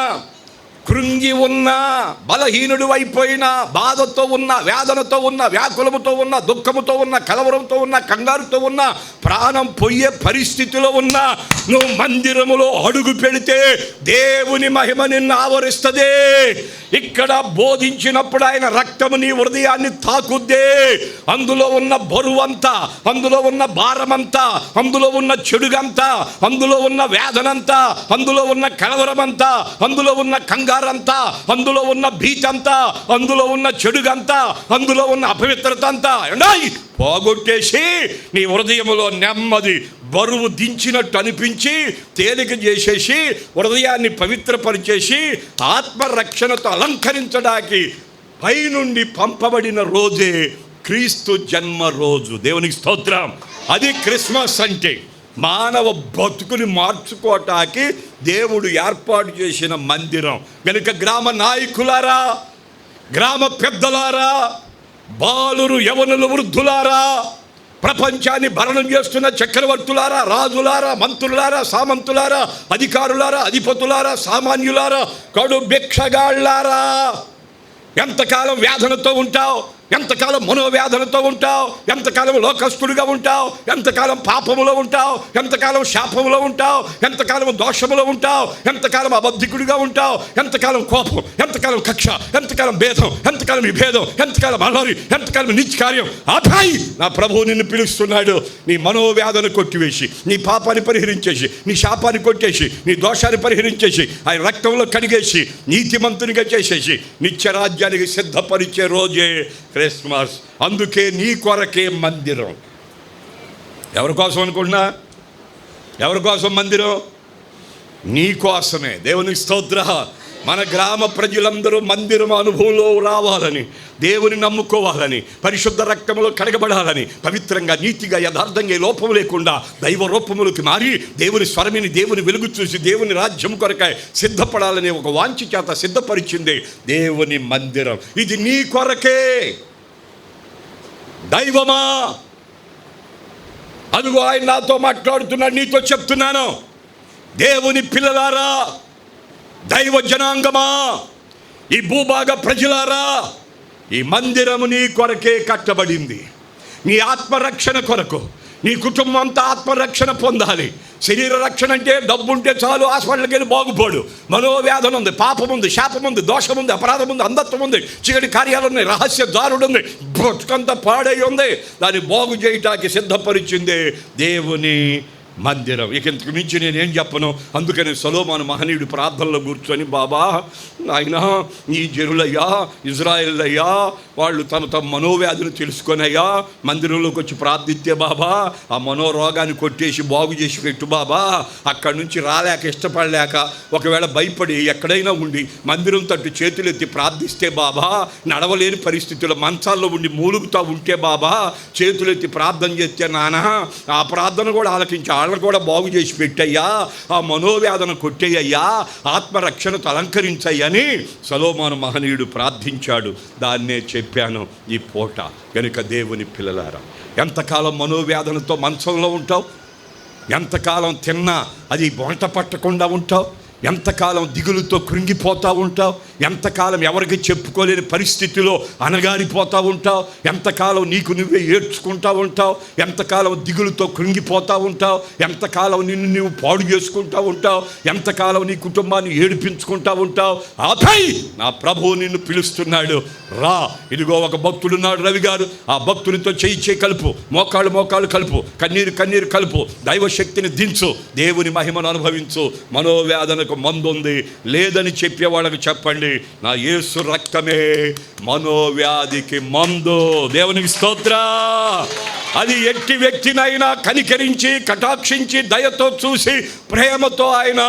కృంగి ఉన్నా, బలహీనుడు అయిపోయినా, బాధతో ఉన్న, వేదనతో ఉన్న, వ్యాకులముతో ఉన్న, దుఃఖముతో ఉన్న, కలవరంతో ఉన్న, కంగారుతో ఉన్న, ప్రాణం పోయే పరిస్థితిలో ఉన్నా, నువ్వు మందిరములో అడుగు పెడితే దేవుని మహిమ నిన్ను ఆవరిస్తుంది. ఇక్కడ బోధించినప్పుడు ఆయన రక్తము నీ హృదయాన్ని తాకుద్దే. అందులో ఉన్న బరువంతా, అందులో ఉన్న భారమంతా, అందులో ఉన్న చెడుగంతా, అందులో ఉన్న వేదనంతా, అందులో ఉన్న కలవరమంతా, అందులో ఉన్న కంగారంతా, అందులో ఉన్న భీతంతా, అందులో ఉన్న చెడుగంతా, అందులో ఉన్న అపవిత్రత అంతా పోగొట్టేసి నీ హృదయములో నెమ్మది, బరువు దించినట్టు అనిపించి తేలిక చేసేసి హృదయాన్ని పవిత్రపరిచేసి ఆత్మరక్షణతో అలంకరించడానికి పైనుండి పంపబడిన రోజే క్రీస్తు జన్మ రోజు. దేవునికి స్తోత్రం. అది క్రిస్మస్ అంటే. మానవ బతుకుని మార్చుకోవటానికి దేవుడు ఏర్పాటు చేసిన మందిరం కనుక గ్రామ నాయకులారా, గ్రామ పెద్దలారా, బాలురు, యవనులు, వృద్ధులారా, ప్రపంచాన్ని భరణం చేస్తున్న చక్రవర్తులారా, రాజులారా, మంత్రులారా, సామంతులారా, అధికారులారా, అధిపతులారా, సామాన్యులారా, కడు భిక్షగాళ్ళారా, ఎంతకాలం వేదనతో ఉంటావు? ఎంతకాలం మనోవేదనతో ఉంటావు? ఎంతకాలం లోకస్తుడిగా ఉంటావు? ఎంతకాలం పాపములో ఉంటావు? ఎంతకాలం శాపములో ఉంటావు? ఎంతకాలం దోషములో ఉంటావు? ఎంతకాలం అబద్ధికుడిగా ఉంటావు? ఎంతకాలం కోపం, ఎంతకాలం కక్ష, ఎంతకాలం భేదం, ఎంతకాలం విభేదం, ఎంతకాలం అల్లరి, ఎంతకాలం నిత్యకార్యం? ఆపాయి. నా ప్రభువు నిన్ను పిలుస్తున్నాడు. నీ మనోవేదన కొట్టివేసి, నీ పాపాన్ని పరిహరించేసి, నీ శాపాన్ని కొట్టేసి, నీ దోషాన్ని పరిహరించేసి, ఆయన రక్తంలో కడిగేసి, నీతిమంతునిగా చేసేసి నిత్యరాజ్యానికి సిద్ధపరిచే రోజే క్రిస్మస్. అందుకే నీ కొరకే మందిరం. ఎవరి కోసం అనుకుంటున్నా? ఎవరి కోసం మందిరం? నీ కోసమే. దేవునికి స్తోత్ర. మన గ్రామ ప్రజలందరూ మందిరం అనుభవంలో రావాలని, దేవుని నమ్ముకోవాలని, పరిశుద్ధ రక్తంలో కడగబడాలని, పవిత్రంగా, నీతిగా, యథార్థంగా, లోపం లేకుండా దైవ రూపములకి మారి దేవుని స్వరమిని, దేవుని వెలుగు చూసి దేవుని రాజ్యం కొరకై సిద్ధపడాలని ఒక వాంఛ చేత సిద్ధపరిచింది దేవుని మందిరం. ఇది నీ కొరకే. దైవమా, అదిగో ఆయన నాతో మాట్లాడుతున్నాడు, నీతో చెప్తున్నాను. దేవుని పిల్లలారా, దైవ జనాంగమా, ఈ భూభాగ ప్రజలారా, ఈ మందిరము నీ కొరకే కట్టబడింది. నీ ఆత్మరక్షణ కొరకు. నీ కుటుంబం అంతా ఆత్మరక్షణ పొందాలి. శరీర రక్షణ అంటే డబ్బు ఉంటే చాలు, హాస్పిటల్కి వెళ్ళి బాగుపోడు. మనోవేదన ఉంది, పాపం ఉంది, శాపం ఉంది, దోషం ఉంది, అపరాధం ఉంది, అంధత్వం ఉంది, చీకటి కార్యాలు ఉన్నాయి, రహస్య దారుడు ఉంది, బతుకంత పాడై ఉంది. దాన్ని బాగు చేయటానికి సిద్ధపరిచిందే దేవుని మందిరం. ఇక ఇంతకు మించి నేనేం చెప్పను. అందుకని సొలొమోను మహనీయుడు ప్రార్థనలో కూర్చొని, బాబా ఆయన ఈ జనులయ్యా, ఇజ్రాయేల్ అయ్యా, వాళ్ళు తమ మనోవ్యాధులు తెలుసుకొనయ్యా మందిరంలోకి వచ్చి ప్రార్థిస్తే బాబా ఆ మనోరోగాన్ని కొట్టేసి బాగు చేసి పెట్టు బాబా. అక్కడి నుంచి రాలేక, ఇష్టపడలేక, ఒకవేళ భయపడి ఎక్కడైనా ఉండి మందిరం తట్టు చేతులెత్తి ప్రార్థిస్తే బాబా, నడవలేని పరిస్థితుల్లో మంచాల్లో ఉండి మూలుగుతూ ఉంటే బాబా, చేతులెత్తి ప్రార్థన చేస్తే నాన్న ఆ ప్రార్థన కూడా ఆలకించి వాళ్ళని కూడా బాగు చేసి పెట్టయ్యా, ఆ మనోవేదన కొట్టేయ్యా, ఆత్మరక్షణతో అలంకరించయ్యని సొలొమోను మహనీయుడు ప్రార్థించాడు. దాన్నే చెప్పాను ఈ పూట. కనుక దేవుని పిల్లలారా, ఎంతకాలం మనోవేదనతో మంచంలో ఉంటావు? ఎంతకాలం తిన్నా అది వంట పట్టకుండా ఉంటావు? ఎంతకాలం దిగులుతో కృంగిపోతూ ఉంటావు? ఎంతకాలం ఎవరికి చెప్పుకోలేని పరిస్థితిలో అనగారిపోతూ ఉంటావు? ఎంతకాలం నీకు నువ్వే ఏడ్చుకుంటూ ఉంటావు? ఎంతకాలం దిగులుతో కృంగిపోతూ ఉంటావు? ఎంతకాలం నిన్ను నువ్వు పాడు చేసుకుంటూ ఉంటావు? ఎంతకాలం నీ కుటుంబాన్ని ఏడిపించుకుంటూ ఉంటావు? ఆపై నా ప్రభువు నిన్ను పిలుస్తున్నాడు, రా. ఇదిగో ఒక భక్తుడున్నాడు, రవి గారు. ఆ భక్తునితో చేయి కలుపు, మోకాళ్ళు కలుపు, కన్నీరు కలుపు, దైవశక్తిని దించు, దేవుని మహిమను అనుభవించు. మనోవేదనకు మందుంది లేదని చెప్పే వాళ్ళకి చెప్పండి, నా యేసు రక్తమే మనోవ్యాధికి మందు. దేవునికి స్తోత్ర. అది ఎట్టి వ్యక్తినైనా కనికరించి, కటాక్షించి, దయతో చూసి, ప్రేమతో ఆయన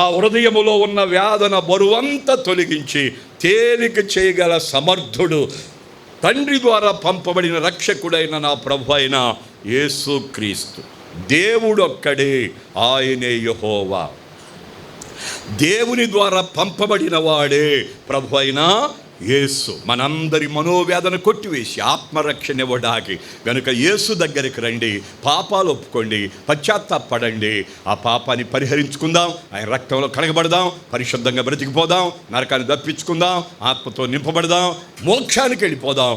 ఆ హృదయములో ఉన్న వేదన బరువంతా తొలగించి తేలిక చేయగల సమర్థుడు, తండ్రి ద్వారా పంపబడిన రక్షకుడైన నా ప్రభు అయిన యేసు క్రీస్తు. దేవుడొక్కడే, ఆయనే యెహోవా. దేవుని ద్వారా పంపబడిన వాడే ప్రభు అయిన యేసు. మనందరి మనోవేదన కొట్టివేసి ఆత్మరక్షణ ఇవ్వడానికి గనుక యేసు దగ్గరికి రండి, పాపాలు ఒప్పుకోండి, పశ్చాత్తాపడండి, ఆ పాపాన్ని పరిహరించుకుందాం, ఆయన రక్తంలో కడగబడదాం, పరిశుద్ధంగా బ్రతికిపోదాం, నరకాన్ని తప్పించుకుందాం, ఆత్మతో నింపబడదాం, మోక్షానికి వెళ్ళిపోదాం,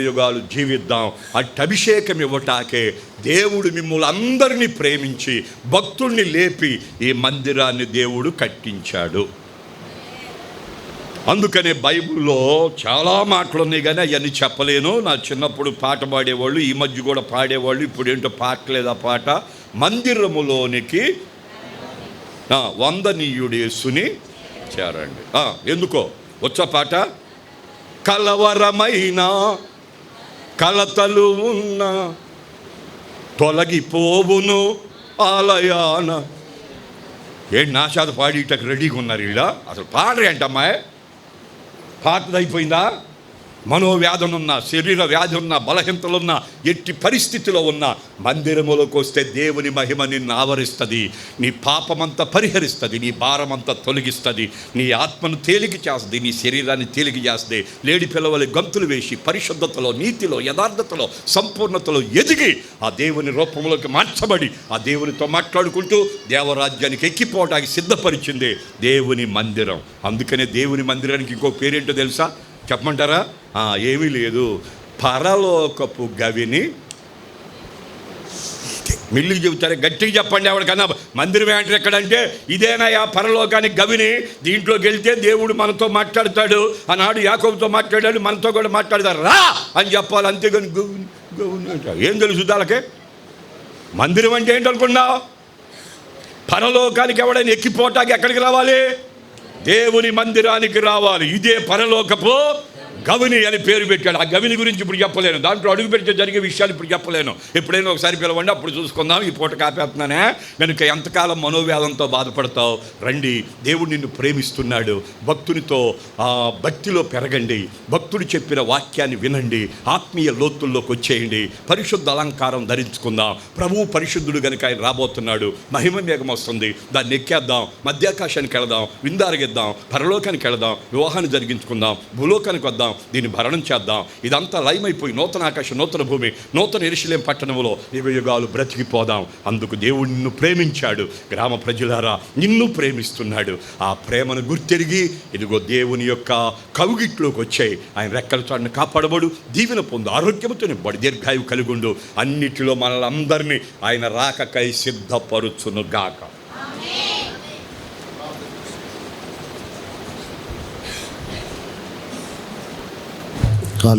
యుగాలు జీవిద్దాం. అట్టి అభిషేకం ఇవ్వటాకే దేవుడు మిమ్మల్ని అందరినీ ప్రేమించి భక్తుల్ని లేపి ఈ మందిరాన్ని దేవుడు కట్టించాడు. అందుకనే బైబిల్లో చాలా మాటలు ఉన్నాయి, కానీ అవన్నీ చెప్పలేను. నా చిన్నప్పుడు పాట పాడేవాళ్ళు, ఈ మధ్య కూడా పాడేవాళ్ళు, ఇప్పుడు ఏంటో పాటలేదు ఆ పాట. మందిరములోనికి వందనీయుడు యేసుని చేరండి. ఎందుకో వచ్చా పాట. కలవరమైన కలతలు ఉన్న తొలగిపోవును ఆలయాన. ఏంటి నా చేత పాడేటకు రెడీగా ఉన్నారు వీళ్ళ? అసలు పాడరే అంటమ్మాయి, పాటది అయిపోయిందా? మనోవ్యాధులున్న, శరీర వ్యాధి ఉన్న, బలహీనతలున్న, ఎట్టి పరిస్థితిలో ఉన్న మందిరములోకి వస్తే దేవుని మహిమ నిన్ను ఆవరిస్తుంది. నీ పాపమంతా పరిహరిస్తుంది, నీ భారమంతా తొలగిస్తుంది, నీ ఆత్మను తేలిక చేస్తుంది, నీ శరీరాన్ని తేలిక చేస్తుంది. లేడి పిల్లవలి గంతులు వేసి పరిశుద్ధతలో, నీతిలో, యథార్థతలో, సంపూర్ణతలో ఎదిగి ఆ దేవుని రూపంలోకి మార్చబడి ఆ దేవునితో మాట్లాడుకుంటూ దేవరాజ్యానికి ఎక్కిపోవడానికి సిద్ధపరిచింది దేవుని మందిరం. అందుకనే దేవుని మందిరానికి ఇంకో పేరేంటో తెలుసా? చెప్పమంటారా? ఏమీ లేదు, పరలోకపు గవిని. మిల్లుకి చెబుతారే, గట్టిగా చెప్పండి ఎవరికన్నా. మందిరం ఏంటంటే ఎక్కడంటే ఇదేనాయా పరలోకానికి గవిని, దీంట్లోకి వెళ్తే దేవుడు మనతో మాట్లాడతాడు. ఆనాడు యాకోబుతో మాట్లాడాడు, మనతో కూడా మాట్లాడతారు, రా అని చెప్పాలి. అంతేగాని గవిని గవిని అంటే ఏం తెలుసు దానికి? మందిరం అంటే ఏంటనుకున్నావు? పరలోకానికి ఎవడైనా ఎక్కిపోటానికి ఎక్కడికి రావాలి? దేవుని మందిరానికి రావాలి. ఇదే పరలోకపు గవిని అని పేరు పెట్టాడు. ఆ గవిని గురించి ఇప్పుడు చెప్పలేను, దాంట్లో అడుగు పెడితే జరిగే విషయాలు ఇప్పుడు చెప్పలేను. ఎప్పుడైనా ఒకసారి పిలవండి, అప్పుడు చూసుకుందాం. ఈ పూట కాపేస్తున్నానే కనుక ఎంతకాలం మనోవ్యాధంతో బాధపడతావు? రండి, దేవుడు నిన్ను ప్రేమిస్తున్నాడు. భక్తునితో భక్తిలో పెరగండి, భక్తుడు చెప్పిన వాక్యాన్ని వినండి, ఆత్మీయ లోతుల్లోకి వచ్చేయండి, పరిశుద్ధ అలంకారం ధరించుకుందాం. ప్రభువు పరిశుద్ధుడు కనుక ఆయన రాబోతున్నాడు. మహిమ మేఘం వస్తుంది, దాన్ని ఎక్కేద్దాం, మధ్యాకాశానికి వెళదాం, విందారగిద్దాం, పరలోకానికి వెళదాం, వివాహాన్ని జరిగించుకుందాం, భూలోకానికి వద్దాం, దీన్ని భరణం చేద్దాం. ఇదంతా లయమైపోయి నూతన ఆకాశం, నూతన భూమి, నూతన యెరూషలేము పట్టణంలో యుగయుగాలు బ్రతికిపోదాం. అందుకు దేవుడు నిన్ను ప్రేమించాడు. గ్రామ ప్రజలారా, నిన్ను ప్రేమిస్తున్నాడు. ఆ ప్రేమను గుర్తెరిగి ఇదిగో దేవుని యొక్క కవుగిట్లోకి వచ్చాయి. ఆయన రెక్కల చాటును కాపాడబడు, దీవెన పొందు, ఆరోగ్యంతో నింపబడి, దీర్ఘాయువు కలిగుండు. అన్నిటిలో మనల్ని అందరినీ ఆయన రాకకై సిద్ధపరుచును గాక.